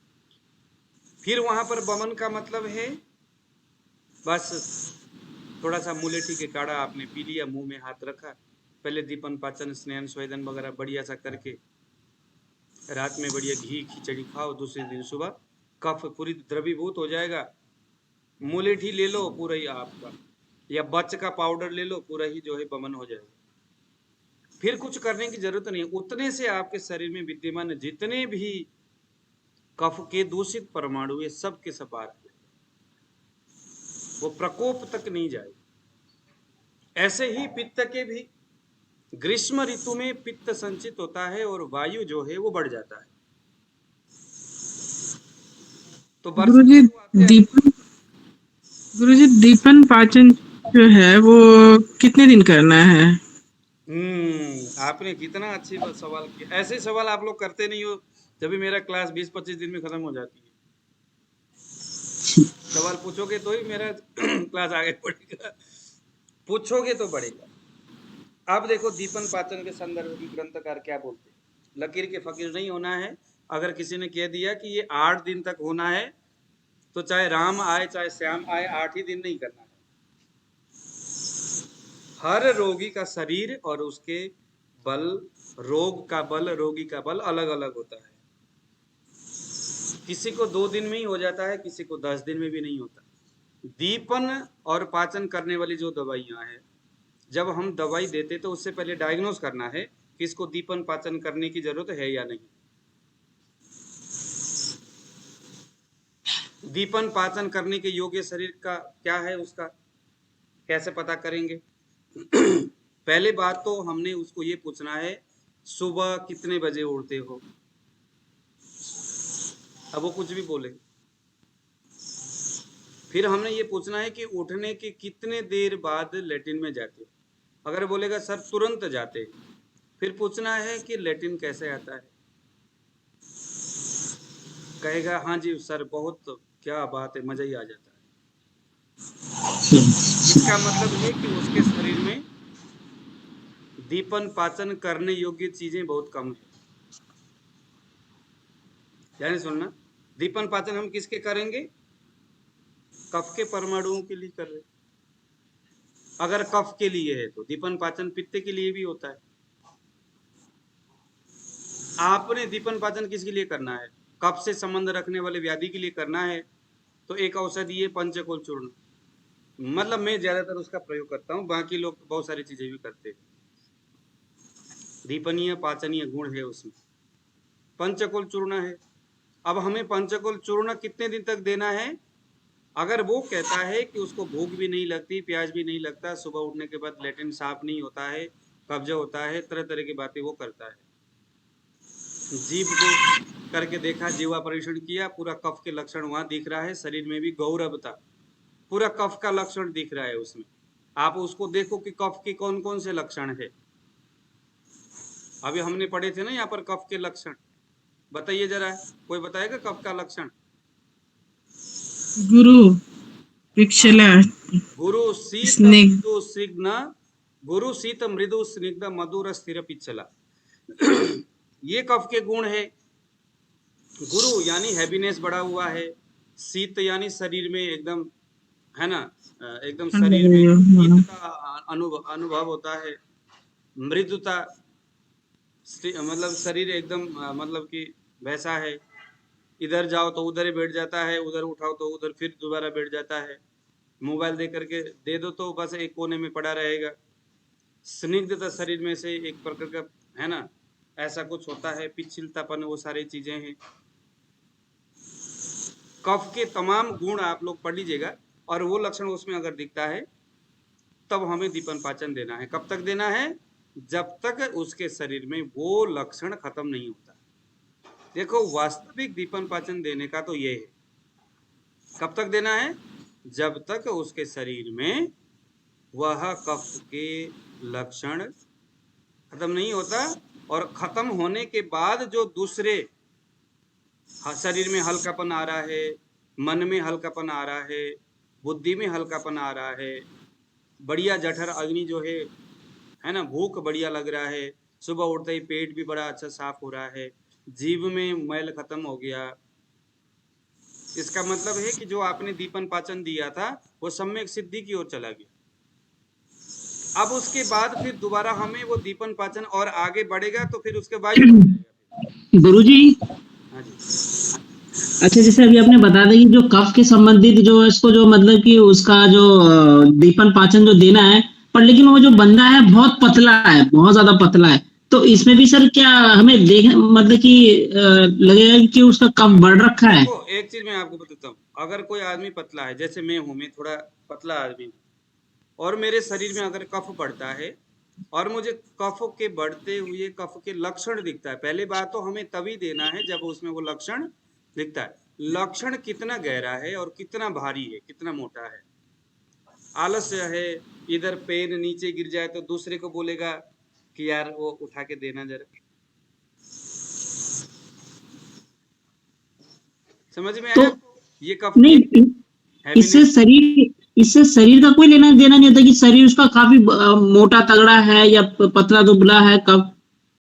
फिर वहां पर बमन का मतलब है बस थोड़ा सा मुलेठी के काढ़ा आपने पी लिया, मुंह में हाथ रखा, पहले दीपन पाचन स्नान स्वेदन वगैरह बढ़िया सा करके रात में बढ़िया घी खिचड़ी खाओ, दूसरे दिन सुबह कफ पूरी द्रवीभूत हो जाएगा। मुलेठी ले लो पूरा ही आपका, या बच का पाउडर ले लो, पूरा ही जो है बमन हो जाएगा। फिर कुछ करने की जरूरत नहीं, उतने से आपके शरीर में विद्यमान जितने भी कफ के दूषित परमाणु ये सब के सब बाहर, वो प्रकोप तक नहीं जाए। ऐसे ही पित्त के भी ग्रीष्म ऋतु में पित्त संचित होता है और वायु जो है वो बढ़ जाता है। तो वर्षा गुरुजी ऋतु आते आते दीपन गुरुजी दीपन पाचन जो है वो कितने दिन करना है? आपने कितना अच्छी बात सवाल किया। ऐसे सवाल आप लोग करते नहीं हो, जब भी मेरा क्लास 20-25 दिन में खत्म हो जाती है। सवाल पूछोगे तो ही मेरा क्लास आगे बढ़ेगा, पूछोगे तो बढ़ेगा। अब देखो दीपन पाचन के संदर्भ में ग्रंथकार क्या बोलते हैं, लकीर के फकीर नहीं होना है। अगर किसी ने कह दिया कि ये 8 दिन तक होना है, तो चाहे राम आए चाहे श्याम आए, 8 ही दिन नहीं करना है। हर रोगी का शरीर और उसके बल, रोग का बल, रोगी का बल अलग अलग होता है। किसी को 2 दिन में ही हो जाता है, किसी को 10 दिन में भी नहीं होता। दीपन और पाचन करने वाली जो दवाइयां हैं, जब हम दवाई देते तो उससे पहले डायग्नोस करना है कि इसको दीपन पाचन करने की जरूरत है या नहीं। दीपन पाचन करने के योग्य शरीर का क्या है, उसका कैसे पता करेंगे? पहले बात तो हमने उसको ये पूछना है, सुबह कितने बजे उठते हो? अब वो कुछ भी बोले। फिर हमने ये पूछना है कि उठने के कितने देर बाद लेटिन में जाते हो? अगर बोलेगा सर तुरंत जाते हैं, फिर पूछना है कि लेटिन कैसे आता है? कहेगा हाँ जी सर, बहुत क्या बात है, मजा ही आ जाता है। इसका मतलब है कि उसके शरीर में दीपन पाचन करने योग्य चीजें बहुत कम है। यानी सुनना, दीपन पाचन हम किसके करेंगे? कफ के परमाणुओं के लिए कर रहे। अगर कफ के लिए है तो दीपन पाचन पित्त के लिए भी होता है। आपने दीपन पाचन किसके लिए करना है? कफ से संबंध रखने वाले व्याधि के लिए करना है, तो एक औषधि है पंचकोल चूर्ण। मतलब मैं ज्यादातर उसका प्रयोग करता हूँ, बाकी लोग बहुत सारी चीजें भी करते हैं। दीपनीय पाचनीय गुण है उसमें, पंचकोल चूर्ण है। अब हमें पंचकोल चूर्ण कितने दिन तक देना है? अगर वो कहता है कि उसको भूख भी नहीं लगती, प्याज भी नहीं लगता, सुबह उठने के बाद लेटिन साफ नहीं होता है, कब्जा होता है, तरह तरह की बातें वो करता है, जीभ को करके देखा, जीवा परीक्षण किया, पूरा कफ के लक्षण वहां दिख रहा है, शरीर में भी गौरवता, पूरा कफ का लक्षण दिख रहा है उसमें। आप उसको देखो कि कफ के कौन कौन से लक्षण है। अभी हमने पढ़े थे ना यहाँ पर कफ के लक्षण, बताइए जरा, कोई बताएगा कफ का लक्षण? गुरु पिक्षला गुरु शीत स्निग्ध मृदु स्निग्ध, गुरु शीत मृदु स्निग्ध मधुर स्थिर पिछला, ये कफ के गुण है। गुरु यानी हैवीनेस बढ़ा हुआ है, शीत यानी शरीर में एकदम, है ना, एकदम शरीर में शीतता अनुभव होता है। मृदुता मतलब शरीर एकदम मतलब कि वैसा है, इधर जाओ तो उधर ही बैठ जाता है, उधर उठाओ तो उधर फिर दोबारा बैठ जाता है, मोबाइल दे करके दे दो तो बस एक कोने में पड़ा रहेगा। स्निग्धता शरीर में से एक प्रकार का, है ना, ऐसा कुछ होता है, पिछलतापन, वो सारी चीजें हैं। कफ के तमाम गुण आप लोग पढ़ लीजिएगा, और वो लक्षण उसमें अगर दिखता है तब हमें दीपन पाचन देना है। कब तक देना है? जब तक उसके शरीर में वो लक्षण खत्म नहीं होता। देखो वास्तविक दीपन पाचन देने का तो ये है, कब तक देना है? जब तक उसके शरीर में वह कफ के लक्षण खत्म नहीं होता, और खत्म होने के बाद जो दूसरे शरीर में हल्कापन आ रहा है, मन में हल्कापन आ रहा है, बुद्धि में हल्कापन आ रहा है, बढ़िया जठर अग्नि जो है है ना, भूख बढ़िया लग रहा है, सुबह उठते ही पेट भी बड़ा अच्छा साफ हो रहा है, जीभ में मैल खत्म हो गया। इसका मतलब है कि जो आपने दीपन पाचन दिया था वो सम्यक सिद्धि की ओर चला गया। अब उसके बाद फिर दोबारा हमें वो दीपन पाचन और आगे बढ़ेगा तो फिर उसके वायु बढ़ जाएगा। गुरुजी, हाँ जी, अच्छा जैसे अभी आपने बता दिया कि जो कफ के संबंधित जो इसको जो मतलब कि उसका जो दीपन पाचन जो देना है, पर लेकिन वो जो बंदा है बहुत पतला है, बहुत ज्यादा पतला है, तो इसमें भी सर क्या हमें देख मतलब कि लगेगा कि उसका कफ बढ़ रखा है? देखो एक चीज मैं आपको बताता हूँ, अगर कोई आदमी पतला है, जैसे मैं हूँ, मैं थोड़ा पतला आदमी हूँ, और मेरे शरीर में अगर कफ बढ़ता है और मुझे कफ के बढ़ते हुए कफ के लक्षण दिखता है, पहली बात तो हमें तभी देना है जब उसमें वो लक्षण दिखता है। लक्षण कितना गहरा है और कितना भारी है, कितना मोटा है। आलस्य है, इधर पेन नीचे गिर जाए तो दूसरे को बोलेगा कि यार वो उठा के देना जरा। समझ में तो आया? ये कफ नहीं, इससे शरीर का कोई लेना देना नहीं होता कि शरीर उसका काफी मोटा तगड़ा है या पतला दुबला है, कब